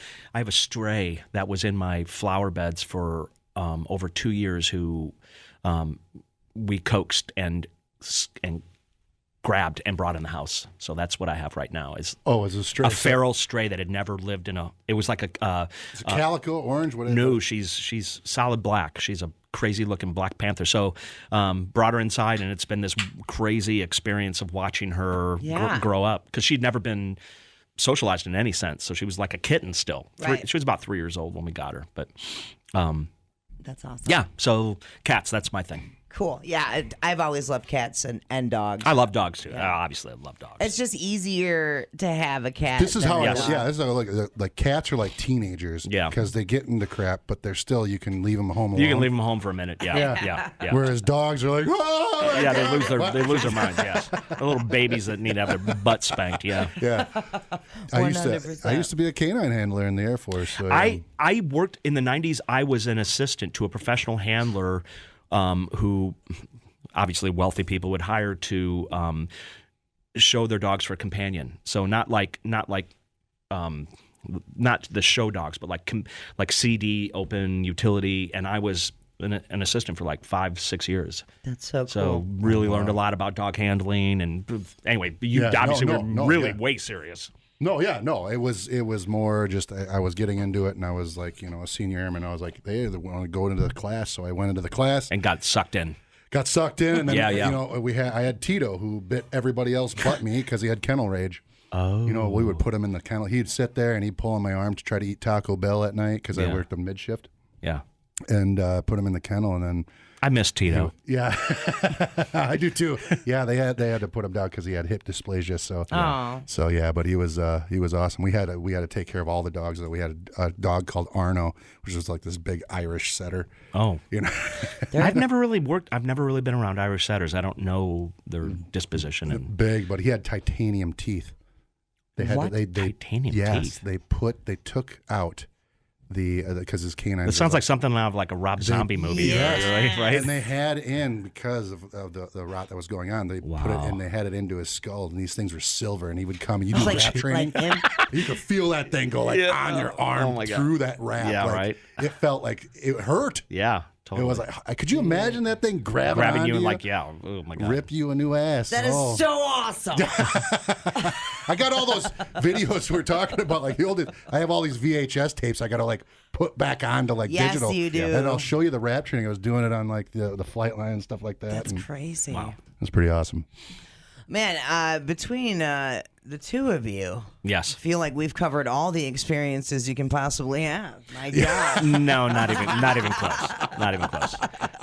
stray that was in my flower beds for over 2 years, who we coaxed and grabbed and brought in the house. So that's what I have right now. Is it's a stray. A feral stray that had never lived in a. It was like a. It's a calico, orange. What is No, it? she's solid black. She's a crazy looking Black Panther. So brought her inside, and it's been this crazy experience of watching her grow up, because she'd never been socialized in any sense. So she was like a kitten still. Right. She was about 3 years old when we got her. But That's awesome. yeah, so cats, that's my thing. Cool. Yeah, I've always loved cats and dogs. I love dogs too. Obviously, I love dogs. It's just easier to have a cat. This is than how. a This dog. is how, like cats are like teenagers. Yeah. Because they get into crap, but they're still. You can leave them home alone. You can leave them home for a minute. Yeah. Whereas dogs are like, oh, Yeah, they lose their minds. Yeah, the little babies that need to have their butt spanked. Yeah. Yeah. I used 100%. to be a canine handler in the Air Force. So, I worked in the 90s. I was an assistant to a professional handler who obviously wealthy people would hire to show their dogs for a companion. So not the show dogs, but like CD, open, utility. And I was an assistant for like 5-6 years. That's so cool. So really learned a lot about dog handling. And anyway, you obviously were really way serious. No, it was more just I was getting into it, and I was like, a senior airman. I was like, they want to go into the class, so I went into the class And got sucked in. got sucked in, and then Yeah. I had Tito, who bit everybody else but me because he had kennel rage. Oh. We would put him in the kennel. He'd sit there and he'd pull on my arm to try to eat Taco Bell at night because I worked a mid shift, Yeah. and put him in the kennel, and then. I miss Tito. Yeah, I do too. Yeah, they had to put him down because he had hip dysplasia. So yeah, but he was awesome. We had to take care of all the dogs. We had a dog called Arno, which was like this big Irish setter. Oh, I've never really been around Irish setters. I don't know their disposition. And big, but he had titanium teeth. They had What? Titanium yes, teeth? they took out because his canine. it sounds like something out of like a Rob Zombie movie, Yes. right? And they had in, because of the rot that was going on, they put it and they had it into his skull, and these things were silver, and he would come and you do rap training. You could feel that thing go on your arm through that wrap. Yeah, like, right. It felt like it hurt. Yeah, totally. It was like, could you imagine that thing grabbing you onto and like, oh my God. rip you a new ass? That is so awesome. I got all those videos we're talking about, like the old. I have all these VHS tapes. I got to like put back onto like Yes, digital. you do. And I'll show you the rap training. I was doing it on like the flight line and stuff like that. That's and crazy. Wow. It's pretty awesome. Man, between the two of you, Yes. I feel like we've covered all the experiences you can possibly have. My God. No, not even close. Not even close.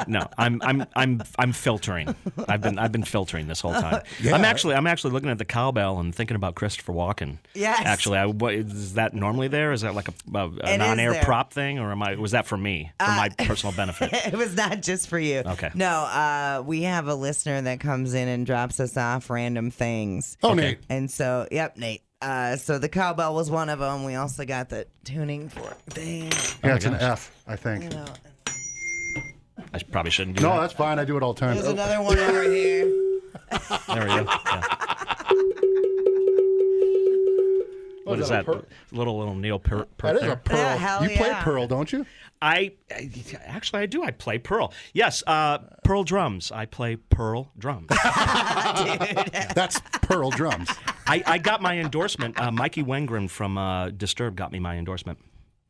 No, I'm filtering. I've been filtering this whole time. Yeah. I'm actually looking at the cowbell and thinking about Christopher Walken. Yes. Actually, is that normally there? Is that like a It non-air is there. prop thing, or was that for me, for my personal benefit? It was not just for you. Okay. No, we have a listener that comes in and drops us off random things. Oh, Nate. And so, yep, Nate. So the cowbell was one of them. We also got the tuning fork thing. Yeah, it's an F, I think. You know, I probably shouldn't do No, that. that's fine. I do it all the time. there's another one over here. There we go. Yeah. What is that? Little Neil Peart. That is a pearl. Yeah, hell you play yeah. pearl, don't you? I do. I play pearl. Yes, pearl drums. I play pearl drums. That's pearl drums. I got my endorsement. Mikey Wengren from Disturbed got me my endorsement.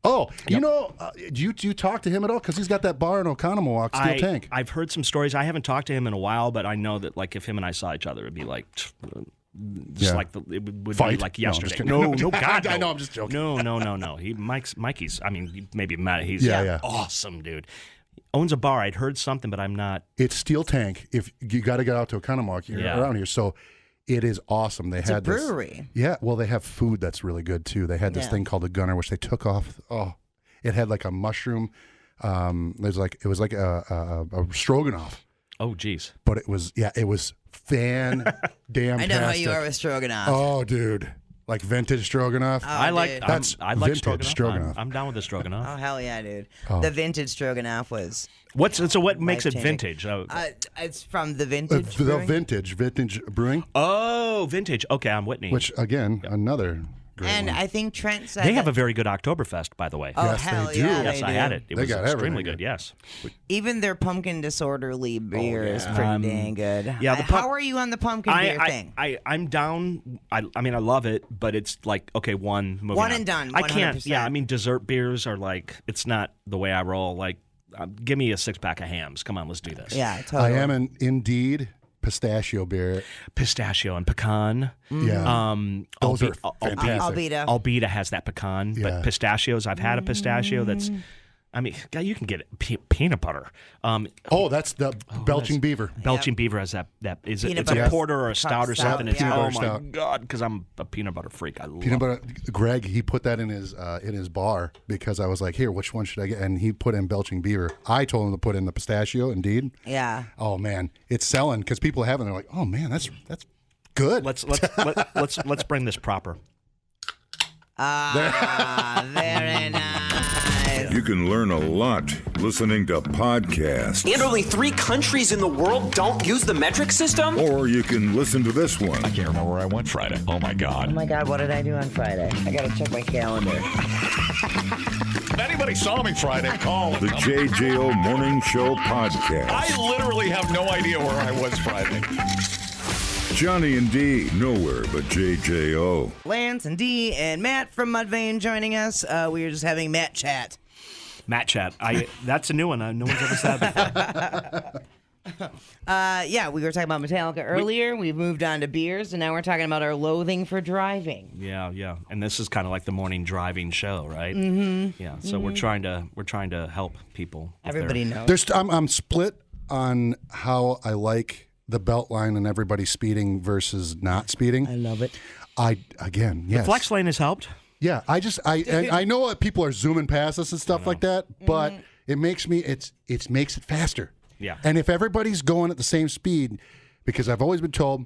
Oh, do you talk to him at all? Because he's got that bar in Oconomowoc, Steel Tank. I've heard some stories. I haven't talked to him in a while, but I know that like if him and I saw each other, it'd be like just like it would Fight? be like No, I'm just yesterday. kidding. No, God, no. I know, I'm just joking. No. Mikey's. I mean, maybe Matt. He's Yeah. awesome, dude. Owns a bar. I'd heard something, but I'm not. It's Steel Tank. If you got to get out to Oconomowoc, you're around here. So It is awesome. They It's had a brewery. Yeah, well, they have food that's really good too. They had this thing called a Gunner, which they took off. Oh, it had like a mushroom. It was like a stroganoff. Oh, geez. But it was damn. I know how you are with stroganoff. Oh, dude, like vintage stroganoff. I like dude. I like vintage stroganoff. I'm down with the stroganoff. Oh, hell yeah, dude. The vintage stroganoff was... What makes it life-changing. vintage? It's from the vintage The brewing. vintage brewing, Oh, vintage. Okay, I'm Whitney. which again, another great And one. I think Trent said They have a that very good Oktoberfest, by the way. Oh, Yes, they hell do. yeah, Yes, they I do. had it. It They was got extremely everything. good. Yes. Even their pumpkin disorderly beer is pretty dang good. yeah, the How are you on the pumpkin beer thing? I'm down. I mean, I love it, but it's like, okay, moving One on. and done, I can't. 100%. Yeah, I mean, dessert beers are like, it's not the way I roll. Like, give me a 6-pack of hams. Come on, let's do this. Yeah, totally. I am an Indeed pistachio beer. Pistachio and pecan. Yeah, those are fantastic. Albedo. Albedo has that pecan, Yeah. but pistachios, I've had a pistachio that's, I mean, God, you can get peanut butter. Oh, that's the Belching Beaver. Belching Beaver has that is Peanut it's butter a porter or a stout or stout, something. It's, yeah. oh Peanut my butter stout. God, because I'm a peanut butter freak. I love Peanut butter. Greg, he put that in his bar because I was like, here, which one should I get? And he put in Belching Beaver. I told him to put in the pistachio. Indeed. Yeah. Oh man, it's selling because people have it. They're like, oh man, that's good. Let's bring this proper. Very nice. You can learn a lot listening to podcasts. And only 3 countries in the world don't use the metric system? Or you can listen to this one. Can't remember where I went Friday. Oh my Oh God. my God, what did I do on Friday? I gotta check my calendar. If anybody saw me Friday, call. The JJO Morning Show podcast. I literally have no idea where I was Friday. Johnny and D, nowhere but JJO. Lance and Dee and Matt from Mudvayne joining us. We were just having Matt chat. Matt Chat. That's a new one. No one's ever said before. Yeah, we were talking about Metallica earlier. We've moved on to beers, and now we're talking about our loathing for driving. Yeah. And this is kind of like the morning driving show, right? Mm-hmm. Yeah. So we're trying to help people. if Everybody they're- knows. I'm split on how I like the belt line and everybody speeding versus not speeding. I love it. Yes. Flex lane has helped. Yeah, I know that people are zooming past us and stuff like that, but it makes it makes it faster. Yeah. And if everybody's going at the same speed, because I've always been told,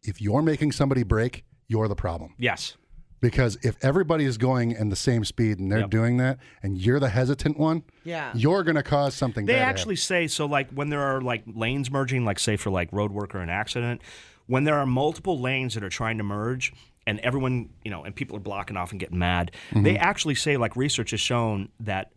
if you're making somebody brake, you're the problem. Yes. Because if everybody is going in the same speed and they're doing that, and you're the hesitant one, you're going to cause something They bad to actually say, so like when there are like lanes merging, like say for like road work or an accident, when there are multiple lanes that are trying to merge and everyone, and people are blocking off and getting mad, they actually say, like research has shown that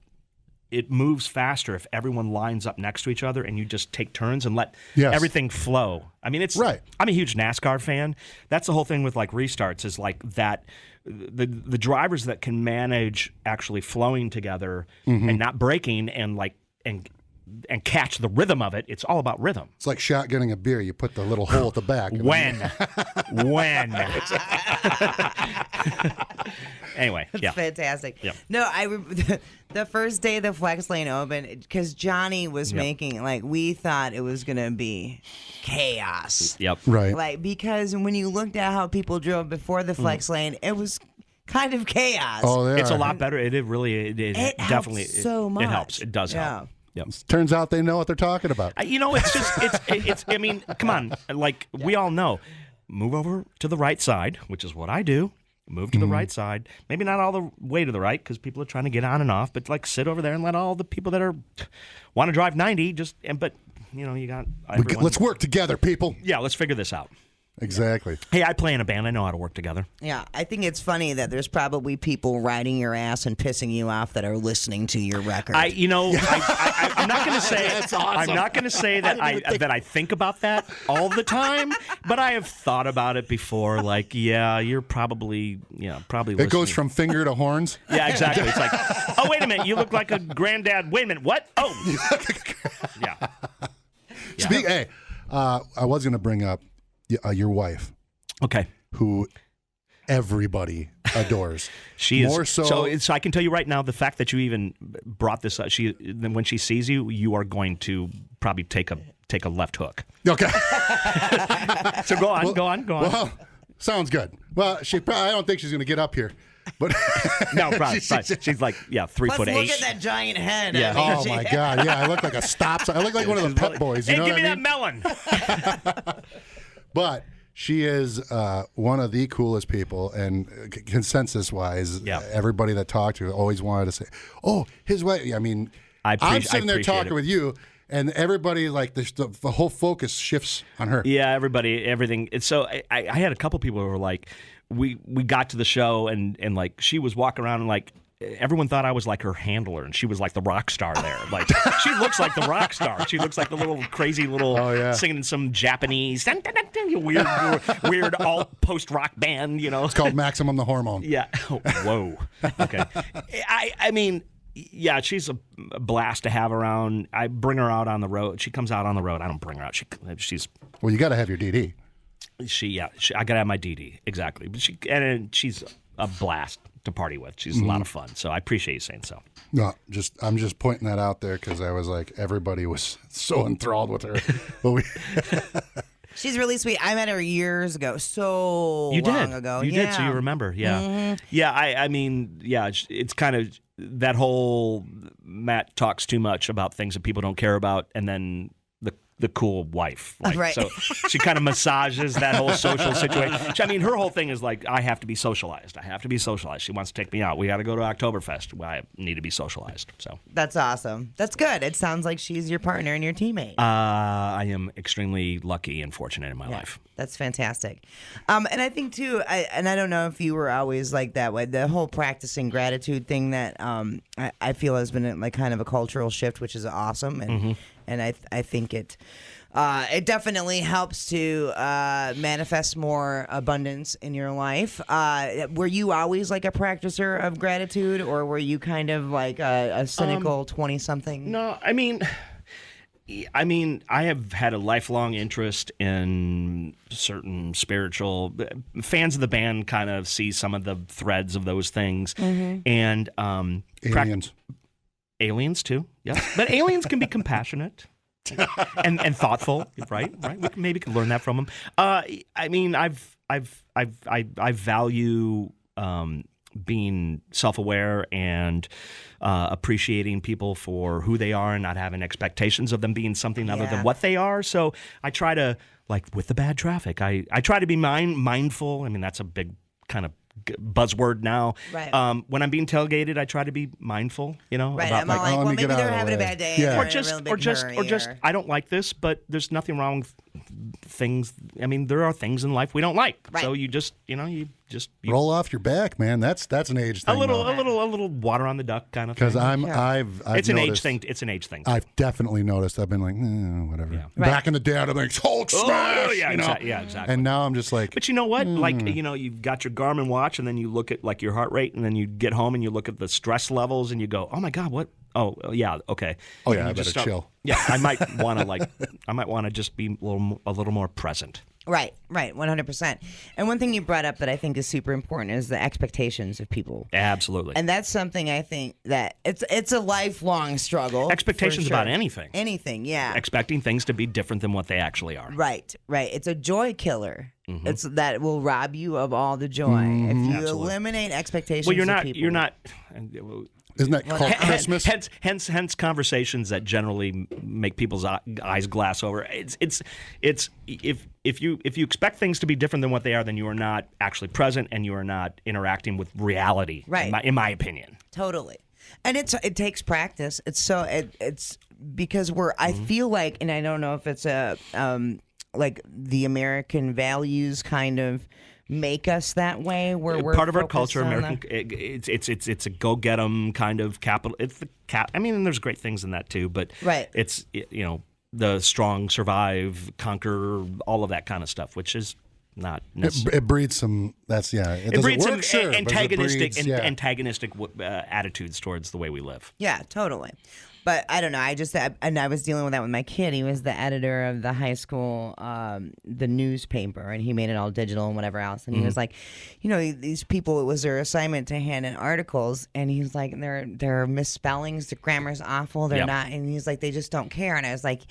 it moves faster if everyone lines up next to each other and you just take turns and let everything flow. I mean, it's right. I'm a huge NASCAR fan. That's the whole thing with like restarts is like that the drivers that can manage actually flowing together and not breaking and like and catch the rhythm of it. It's all about rhythm. It's like shotgunning a beer. You put the little hole at the back. When? Anyway, That's yeah. fantastic. Yeah. No, the first day the flex lane opened, because Johnny was making, like, we thought it was going to be chaos. Yep. Right. Like, because when you looked at how people drove before the flex lane, it was kind of chaos. Oh, they It's are. a lot better. It really It definitely helps so much. It helps. It does Yeah. help. Yep. Turns out they know what they're talking about. It's just it's. I mean, come on. Like we all know, move over to the right side, which is what I do. Move to the right side. Maybe not all the way to the right because people are trying to get on and off. But like sit over there and let all the people that want to drive 90 but you got everyone. Let's work together, people. Yeah, let's figure this out. Exactly. Hey, I play in a band. I know how to work together. Yeah, I think it's funny that there's probably people riding your ass and pissing you off that are listening to your record. I'm not going to say That's awesome. I'm not going to say that I think about that all the time, but I have thought about it before. Like, yeah, you're probably It goes from finger to horns. yeah, exactly. It's like, oh wait a minute, you look like a granddad. Wait a minute, what? Oh, yeah. Hey, I was going to bring up your wife, Okay. who everybody adores. She is more so. So I can tell you right now, the fact that you even brought this up, when she sees you, you are going to probably take a left hook. Okay. So go on. Well, sounds good. Well, I don't think she's going to get up here. But no, probably. She's like, 3'8". Look at that giant head. Yeah. I mean, oh my God! Yeah, I look like a stop sign. I look like one of the Pep Boys. You Hey, know give me what I that mean? melon. But she is one of the coolest people, and consensus-wise, everybody that talked to her always wanted to say, "Oh, his way." I mean, I'm sitting there talking with you. And everybody, like, the whole focus shifts on her. Yeah, everything. And so I had a couple people who were like, we got to the show and like she was walking around and like everyone thought I was like her handler and she was like the rock star there. Like she looks like the rock star. She looks like the little crazy little singing some Japanese weird alt post rock band. You know, it's called Maximum the Hormone. Yeah. Oh, whoa. Okay. I mean. Yeah, she's a blast to have around. I bring her out on the road. She comes out on the road. I don't bring her out. She's well. You got to have your DD. I got to have my DD exactly. But she's a blast to party with. She's a lot of fun. So I appreciate you saying so. No, I'm just pointing that out there because I was like everybody was so enthralled with her. But she's really sweet. I met her years ago, long ago. You did, so you remember. Yeah. Mm-hmm. Yeah, I mean, yeah, it's kind of that whole Matt talks too much about things that people don't care about, and then the cool wife. Like, right. So she kind of massages that whole social situation. I mean, her whole thing is like, I have to be socialized. She wants to take me out. We got to go to Oktoberfest. I need to be socialized. So that's awesome. That's good. It sounds like she's your partner and your teammate. I am extremely lucky and fortunate in my life. That's fantastic. And I think, too, I don't know if you were always like that way, the whole practicing gratitude thing that I feel has been like kind of a cultural shift, which is awesome. And and I think it definitely helps to manifest more abundance in your life. Were you always like a practicer of gratitude, or were you kind of like a cynical 20-something? No, I mean, I have had a lifelong interest in certain spiritual. Fans of the band kind of see some of the threads of those things, and aliens. Aliens too, yeah. But aliens can be compassionate and thoughtful, right? We can learn that from them. I mean, I value being self-aware and appreciating people for who they are and not having expectations of them being something other than what they are. So I try to, like with the bad traffic, I try to be mindful. I mean, that's a big kind of buzzword now. Right. When I'm being tailgated, I try to be mindful, right. about I'm all like, well, maybe they're having a bad day. Or just, I don't like this, but there's nothing wrong with things. I mean, there are things in life we don't like. Right. So you just, you roll off your back, man. That's an age thing. A little water on the duck kind of thing. Because I've it's an noticed, age thing. It's an age thing. I've definitely noticed. I've been like, whatever. Yeah. Back in the day, I'd have been like, Hulk smash. Exactly. And now I'm just like. But you know what? Like, you've got your Garmin watch, and then you look at like your heart rate, and then you get home and you look at the stress levels, and you go, oh my God, what? Oh yeah, okay. Oh yeah, I better chill. Yeah, I might want to just be a little more present. Right, 100%. And one thing you brought up that I think is super important is the expectations of people. Absolutely. And that's something I think that it's a lifelong struggle. Expectations about anything. Anything, yeah. Expecting things to be different than what they actually are. Right. It's a joy killer. It's that will rob you of all the joy. If you eliminate expectations of people. Isn't that called Christmas? Hence conversations that generally make people's eyes glass over. It's if you expect things to be different than what they are, then you are not actually present and you are not interacting with reality. Right. In my opinion. Totally. And it takes practice. It's because I feel like, and I don't know if it's a like the American values kind of make us that way, where we're part of our culture. American, it's a go get 'em kind of capital. It's the I mean, there's great things in that too, but it's the strong survive, conquer, all of that kind of stuff, which is not necessarily. It breeds some. It breeds some sure, antagonistic attitudes towards the way we live. Yeah, totally. But I don't know. I was dealing with that with my kid. He was the editor of the high school, the newspaper, and he made it all digital and whatever else. And he was like, these people, it was their assignment to hand in articles, and he's like, there are misspellings, the grammar's awful, they're not, and he's like, they just don't care. And I was like,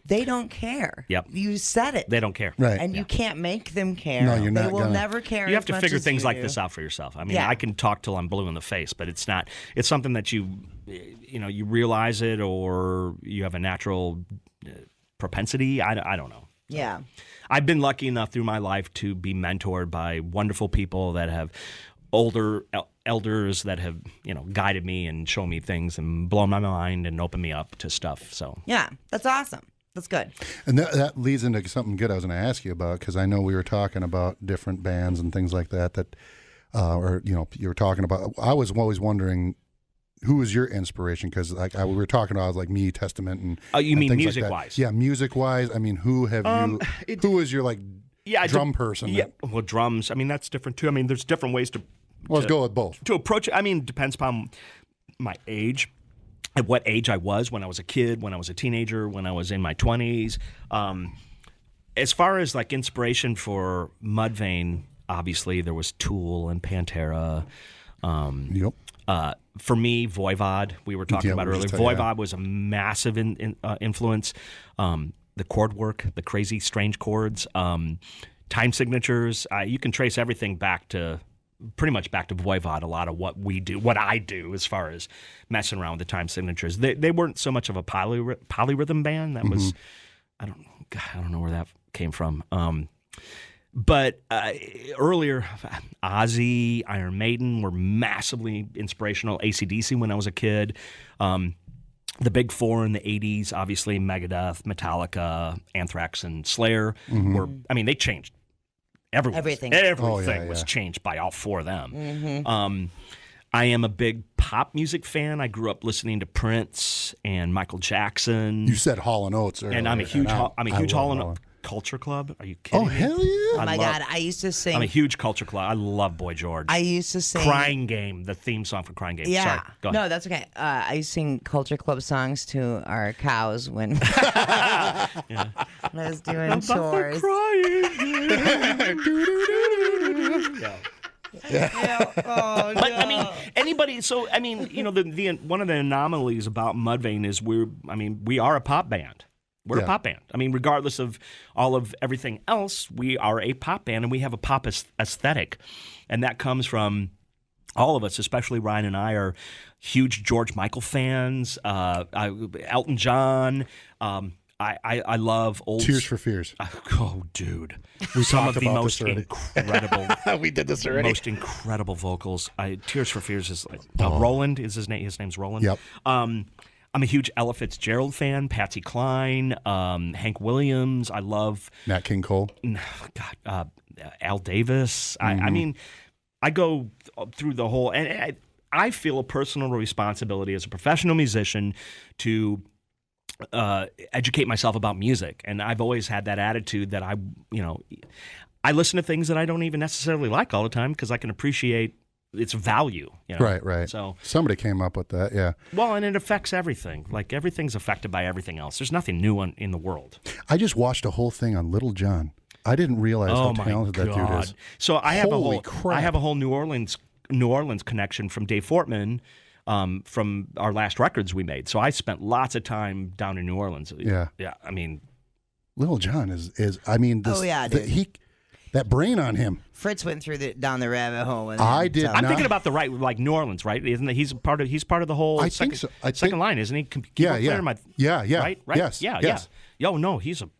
They don't care. Yep. You said it. They don't care. Right. And you can't make them care. No, you're not They will gonna. never care. You have as to much figure as things you like do. this out for yourself. I mean, Yeah. I can talk till I'm blue in the face, but it's something that you realize it, or you have a natural propensity. I don't know. Yeah. I've been lucky enough through my life to be mentored by wonderful people that have older elders that have guided me and shown me things and blown my mind and opened me up to stuff. So Yeah, that's awesome. That's good. And that leads into something good I was going to ask you about, because I know we were talking about different bands and things like that, or you were talking about. I was always wondering, who was your inspiration? Because we were talking about like Me, Testament, and you and mean things music like that. wise? Yeah, music wise. I mean, who have you? Who is your drum person? Yeah, well, drums. I mean, that's different too. I mean, there's different ways to. Let's go with both. To approach it. I mean, it depends upon my age. At what age I was when I was a kid, when I was a teenager, when I was in my 20s. As far as like inspiration for Mudvayne, obviously there was Tool and Pantera. Yep. For me, Voivod, we were talking about earlier. Voivod was a massive influence. The chord work, the crazy, strange chords, time signatures. You can trace everything back to Voivod. A lot of what I do as far as messing around with the time signatures. They weren't so much of a polyrhythm band. That was, I don't know where that came from. But earlier, Ozzy, Iron Maiden were massively inspirational. AC/DC when I was a kid. The big four in the 80s, obviously Megadeth, Metallica, Anthrax, and Slayer were, they changed everything. Everything was changed by all four of them. I am a big pop music fan. I grew up listening to Prince and Michael Jackson. You said Hall & Oates earlier. And I'm a huge Hall & Oates. Culture Club? Are you kidding me? Hell yeah. Oh my God, I used to sing. I'm a huge Culture Club. I love Boy George. I used to sing. Crying Game, the theme song for Crying Game. Yeah. Sorry, go ahead. No, that's okay. I used to sing Culture Club songs to our cows when, when I was doing chores. Oh, But I mean, anybody. So I mean, the one of the anomalies about Mudvayne is we are a pop band. We're a pop band. I mean, regardless of all of everything else, we are a pop band, and we have a pop aesthetic, and that comes from all of us, especially Ryan and I are huge George Michael fans. Elton John. I love old Tears for Fears. Oh, dude, some of the most incredible. We did this already. Most incredible vocals. Tears for Fears is like Roland is his name. His name's Roland. Yep. I'm a huge Ella Fitzgerald fan. Patsy Cline, Hank Williams. I love Nat King Cole. God, Al Davis. I mean, I go through the whole, and I feel a personal responsibility as a professional musician to educate myself about music, and I've always had that attitude that I listen to things that I don't even necessarily like all the time because I can appreciate its value. Right. So somebody came up with that, yeah. Well, and it affects everything. Like everything's affected by everything else. There's nothing new in the world. I just watched a whole thing on Little John. I didn't realize how talented that dude is. So I have Holy crap. I have a whole New Orleans connection from Dave Fortman. From our last records we made. So I spent lots of time down in New Orleans. Yeah. I mean, Little John is I mean, this, dude. that brain on him. Fritz went down the rabbit hole. With I did. I'm thinking about the right, like New Orleans, right? Isn't he's part of the whole? I think so. Second line, isn't he? Yeah. Right. Yes. Yeah. Yo, no, he's a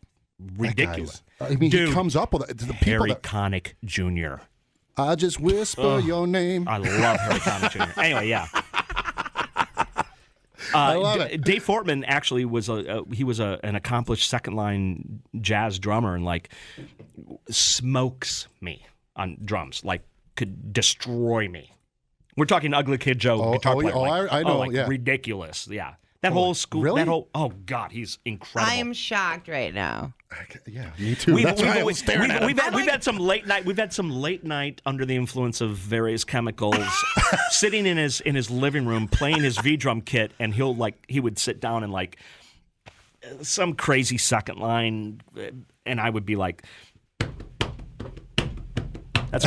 ridiculous. I mean, dude, he comes up with it. The people Harry Connick Jr. I just whisper your name. I love Harry Connick Jr. Anyway, yeah. I love it. Dave Fortman actually was an accomplished second line jazz drummer and like smokes me on drums, like could destroy me. We're talking Ugly Kid Joe guitar player. I know. Like, yeah, ridiculous. Yeah, that whole school. Really? Oh God, he's incredible. I'm shocked right now. Yeah, me too. We've had some late night. We've had some late night under the influence of various chemicals, sitting in his living room playing his V drum kit, and he would sit down and like some crazy second line, and I would be like, That's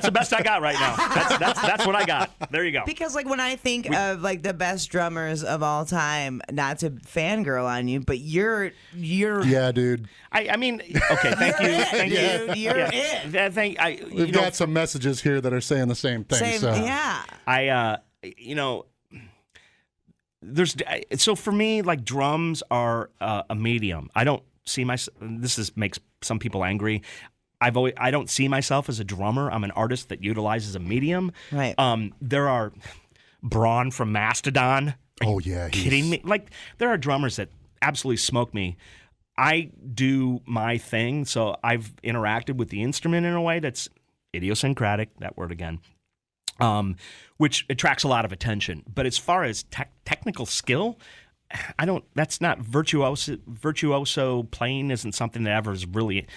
the best I got right now. That's what I got. There you go. Because like when I think of like the best drummers of all time, not to fangirl on you, but you're Yeah, dude. I mean, okay, thank you. Thank you. You're it. We've got some messages here that are saying the same thing. So for me, like drums are a medium. I don't see makes some people angry. I don't see myself as a drummer. I'm an artist that utilizes a medium. Right. There are Braun from Mastodon. Oh yeah, Kidding me? Like there are drummers that absolutely smoke me. I do my thing, so I've interacted with the instrument in a way that's idiosyncratic. That word again. Which attracts a lot of attention. But as far as technical skill, that's not virtuoso playing isn't something that ever is really.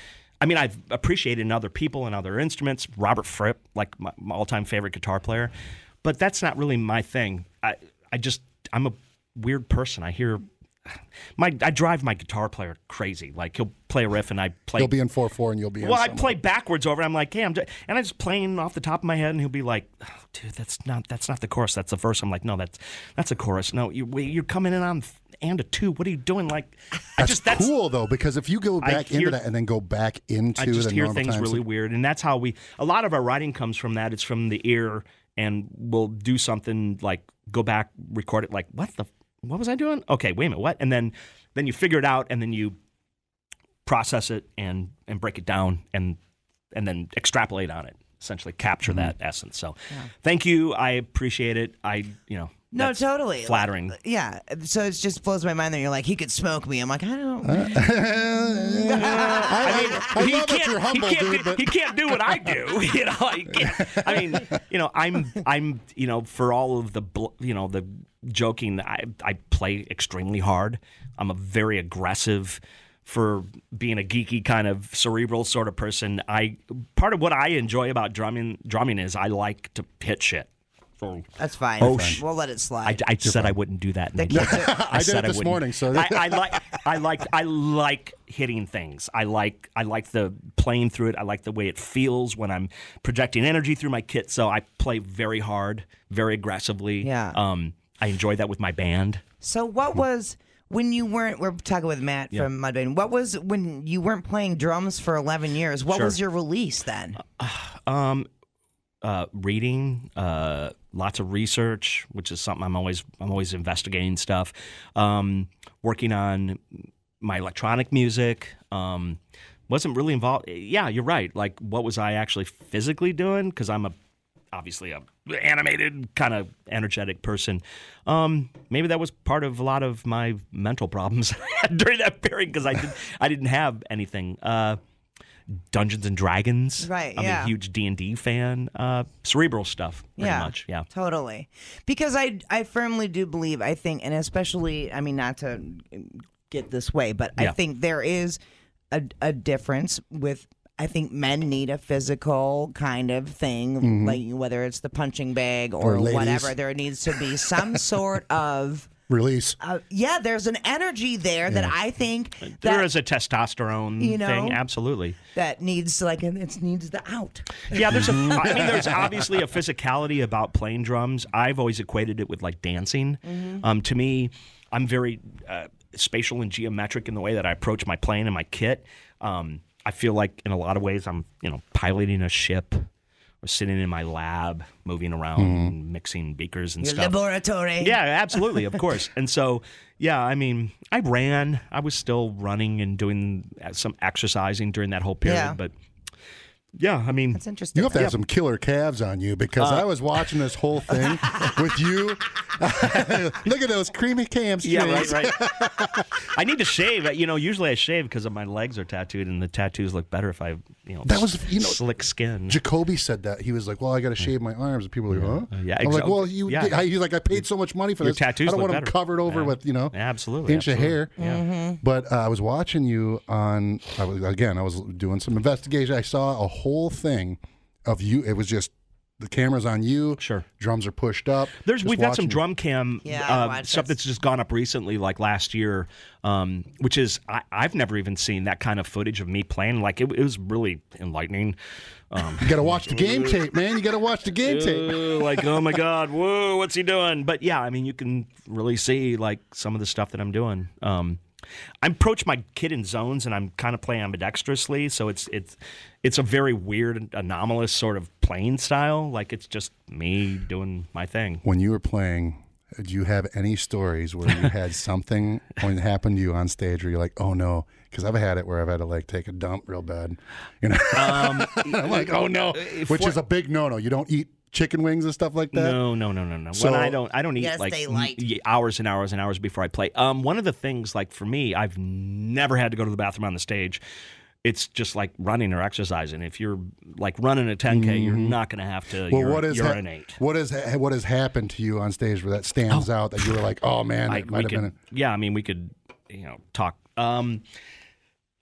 I mean, I've appreciated in other people and other instruments. Robert Fripp, like my all-time favorite guitar player, but that's not really my thing. I'm a weird person. I drive my guitar player crazy. Like he'll play a riff and I play. He'll be in 4/4 and you'll be in. Well, I play backwards over. I'm like, hey, and I'm just playing off the top of my head, and he'll be like, oh, dude, that's not the chorus. That's the verse. I'm like, no, that's a chorus. No, you're coming in on and a 2. What are you doing? Like, that's cool though, because if you go back into that and then go back into, I just the hear normal things times, really weird, and that's how a lot of our writing comes from that. It's from the ear, and we'll do something like go back, record it, like what was I doing? Okay, wait a minute, what? And then you figure it out, and then you process it and break it down, and then extrapolate on it. Essentially, capture that essence. So, thank you. I appreciate it. No, totally flattering. Yeah. So it just blows my mind that you're like, he could smoke me. I'm like, I don't. I love that you're humble, dude, but he can't do what I do. He can't. I mean, I'm for all of the the joking. I play extremely hard. I'm a very aggressive. For being a geeky kind of cerebral sort of person, part of what I enjoy about drumming is I like to hit shit. That's fine. We'll let it slide. I said I wouldn't do that. I did it this morning. So I like hitting things. I like the playing through it. I like the way it feels when I'm projecting energy through my kit. So I play very hard, very aggressively. Yeah. I enjoy that with my band. So what was when you we're talking with Matt from Mudvayne. What was when you weren't playing drums for 11 years? What was your release then? Reading, lots of research, which is something I'm always investigating stuff. Working on my electronic music. Wasn't really involved. Yeah, you're right. Like, what was I actually physically doing? Because I'm obviously a animated, kind of energetic person. Maybe that was part of a lot of my mental problems during that period because I didn't have anything. Dungeons and Dragons. Right, I'm a huge D&D fan. Cerebral stuff, pretty much. Yeah, totally. Because I firmly do believe, I think, and especially, I mean, not to get this way, but I think there is a difference with, I think men need a physical kind of thing, like whether it's the punching bag or whatever. There needs to be some sort of release. There's an energy there that I think there is a testosterone thing, absolutely. That needs it needs the out. Yeah, there's obviously a physicality about playing drums. I've always equated it with like dancing. To me, I'm very spatial and geometric in the way that I approach my playing and my kit. I feel like in a lot of ways I'm, piloting a ship or sitting in my lab, moving around, and mixing beakers and Your stuff. Laboratory. Yeah, absolutely, of course. And so, I mean, I ran. I was still running and doing some exercising during that whole period. Yeah. But, I mean. That's interesting. You have to have some killer calves on you because I was watching this whole thing with you. Look at those creamy cams. Yeah, right. I need to shave. Usually I shave because my legs are tattooed, and the tattoos look better if I, that was slick skin. Jacoby said that. He was like, "Well, I got to shave my arms," and people were like, "Huh?" Yeah, I'm like, "Well, he's like, I paid so much money for Your this. tattoos I don't want look them better. covered over with absolutely inch of hair." Yeah. But I was watching you on. I was doing some investigation. I saw a whole thing of you. It was just the camera's on you. Sure. Drums are pushed up. We've got some drum cam I stuff that's just gone up recently, like last year, which is I've never even seen that kind of footage of me playing. Like it was really enlightening. You got to watch the game tape, man. You got to watch the game tape. Like, oh my God, whoa, what's he doing? But yeah, I mean, you can really see like some of the stuff that I'm doing. I approach my kit in zones, and I'm kind of playing ambidextrously, so it's a very weird, anomalous sort of playing style. Like it's just me doing my thing. When you were playing, do you have any stories where you had something when it happened to you on stage where you're like, oh no? Because I've had it where I've had to like take a dump real bad. You know, I'm like, oh no, which is a big no-no. You don't eat chicken wings and stuff like that. No. So, I don't eat like hours and hours and hours before I play. One of the things, like for me, I've never had to go to the bathroom on the stage. It's just like running or exercising. If you're like running a 10K, you're not going to have to urinate. What has happened to you on stage where that stands out that you were like, oh man, it might have been. Yeah, I mean, we could talk.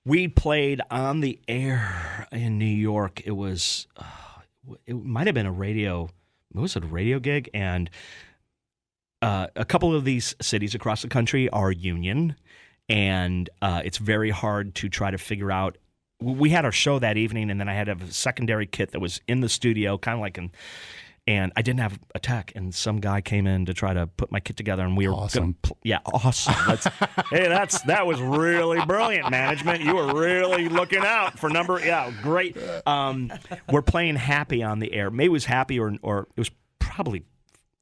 We played on the air in New York. It might have been a radio. Was it a radio gig? And a couple of these cities across the country are union, and it's very hard to try to figure out. We had our show that evening, and then I had a secondary kit that was in the studio, kind of like and I didn't have a tech, and some guy came in to try to put my kit together, and we were awesome. Awesome. That was really brilliant, management. You were really looking out for great. We're playing Happy on the air. Maybe it was Happy or it was probably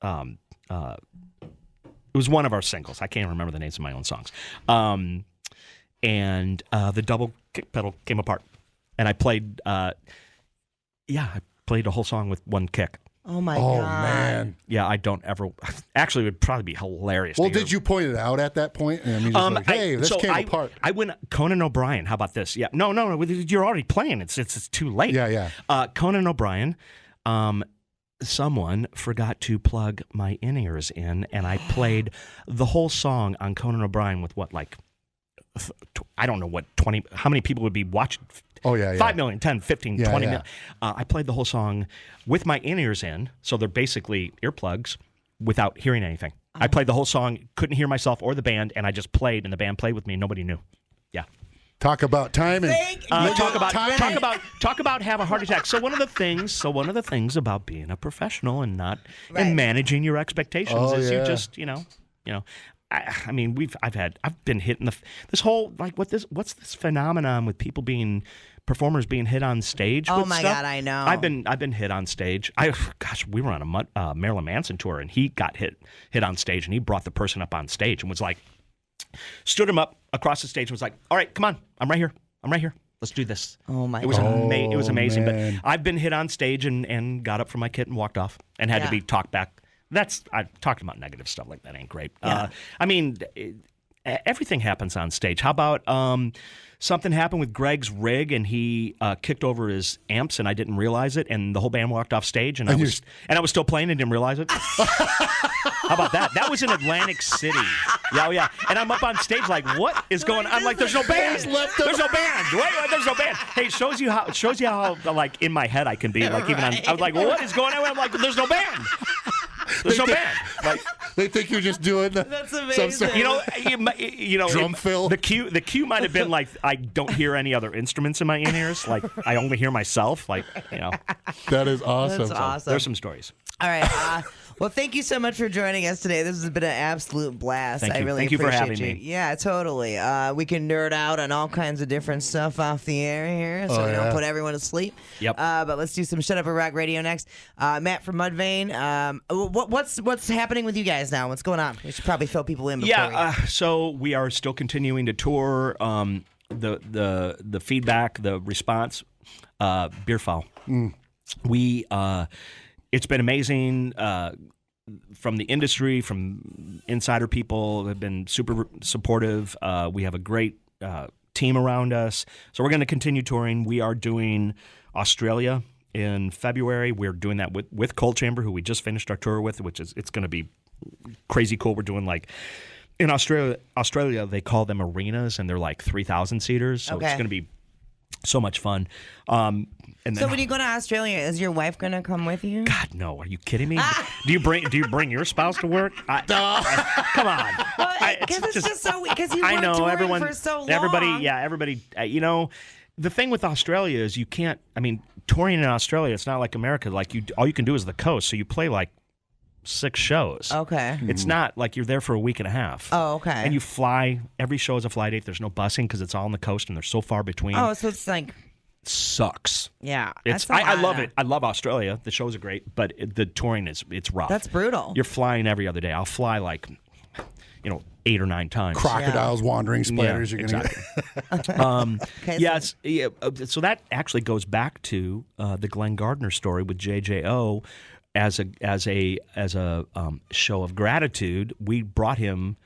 it was one of our singles. I can't remember the names of my own songs. And the double kick pedal came apart, and I played I played a whole song with one kick. Oh my God. Man. Yeah, I don't ever. Actually, it would probably be hilarious. Well, did you point it out at that point? I mean, like, hey, this came apart. I went Conan O'Brien. How about this? Yeah, no, you're already playing. It's too late. Yeah. Conan O'Brien. Someone forgot to plug my in-ears in, and I played the whole song on Conan O'Brien with I don't know what 20. How many people would be watching? Oh, yeah. 5 million, 10, 15, 20 million. Yeah. I played the whole song with my in-ears in, so they're basically earplugs without hearing anything. I played the whole song, couldn't hear myself or the band, and I just played, and the band played with me. Nobody knew. Yeah. Talk about timing. Talk about have a heart attack. So one of the things about being a professional and not and managing your expectations is you just I mean, I've been hit in this whole what's this phenomenon with performers being hit on stage? Oh with my stuff? God, I know. I've been hit on stage. We were on a Marilyn Manson tour, and he got hit on stage, and he brought the person up on stage and was like, stood him up across the stage and was like, all right, come on, I'm right here. Let's do this. Oh my! It was it was amazing. Man. But I've been hit on stage and got up from my kit and walked off and had to be talked back. I talked about negative stuff like that ain't great. Yeah. I mean, everything happens on stage. How about something happened with Greg's rig and he kicked over his amps and I didn't realize it and the whole band walked off stage and I was still playing and didn't realize it. How about that? That was in Atlantic City. Yeah. And I'm up on stage like, what is going on? I'm like, there's no band. There's no band. Wait, there's no band. Hey, it shows you how like in my head I can be. Like even I was like, what is going on? I'm like, there's no band. There's no band. Like they think you're just doing that's amazing. Drum fill. The cue might have been like I don't hear any other instruments in my in-ears. Like I only hear myself. Like That is awesome. That's awesome. There's some stories. All right. Well, thank you so much for joining us today. This has been an absolute blast. Thank you. I really Thank you appreciate for having me. Yeah, totally. We can nerd out on all kinds of different stuff off the air here, so we don't put everyone to sleep. Yep. But let's do some Shut Up or Rock Radio next. Matt from Mudvayne. What's happening with you guys now? What's going on? We should probably fill people in. So we are still continuing to tour. The feedback, the response, Beer Foul. It's been amazing from the industry, from insider people have been super supportive. We have a great team around us. So we're going to continue touring. We are doing Australia in February. We're doing that with Cold Chamber, who we just finished our tour with, it's going to be crazy cool. We're doing like in Australia they call them arenas, and they're like 3,000 seaters. So it's going to be So much fun. And then, So when you go to Australia, is your wife going to come with you? God, no. Are you kidding me? Do you bring your spouse to work? Come on. Because it's just so because you I weren't know touring everyone for so long. Everybody. The thing with Australia is you can't. I mean, touring in Australia, it's not like America. Like all you can do is the coast. So you play like 6 shows. Okay. It's not like you're there for a week and a half. Oh, okay. And you fly. Every show is a fly date. There's no busing because it's all on the coast and they're so far between. Oh, so it's like. Sucks. Yeah. I love it. I love Australia. The shows are great, but the touring it's rough. That's brutal. You're flying every other day. I'll fly like 8 or 9 times. Crocodiles, wandering spiders. Yeah, you're gonna exactly. Okay, So that actually goes back to the Glenn Gardner story with JJO as a show of gratitude. We brought him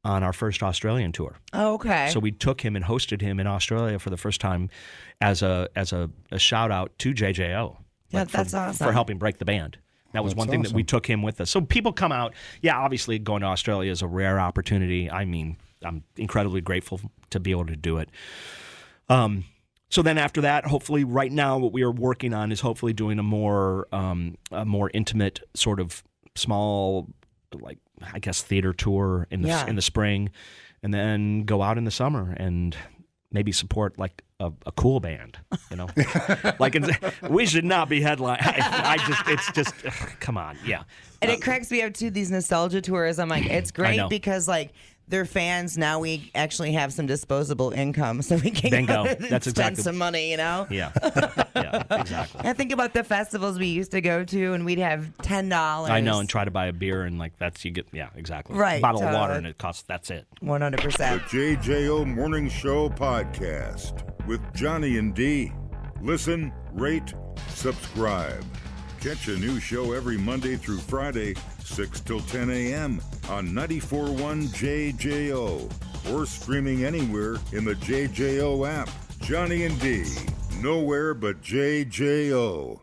on our first Australian tour. Oh, okay. So we took him and hosted him in Australia for the first time as a shout out to JJO. Yeah, that's awesome. For helping break the band. That was one thing that we took him with us. So people come out. Yeah, obviously going to Australia is a rare opportunity. I mean, I'm incredibly grateful to be able to do it. So then after that, hopefully right now what we are working on is hopefully doing a more intimate sort of small, like, I guess, theater tour in the spring, and then go out in the summer and maybe support like a cool band, like we should not be headline. It's just come on, yeah. And it cracks me up too. These nostalgia tours, I'm like, it's great because like they're fans. Now we actually have some disposable income, so we can Bingo. go and That's spend exactly. some money. Yeah, exactly. I think about the festivals we used to go to, and we'd have $10. I know, and try to buy a beer, and like you get, exactly. Right, A bottle of water, totally. and it costs. That's it. 100%. The JJO Morning Show podcast with Johnny and D. Listen, rate, subscribe. Catch a new show every Monday through Friday, 6 till 10 a.m. on 94.1 JJO or streaming anywhere in the JJO app. Johnny and D, nowhere but JJO.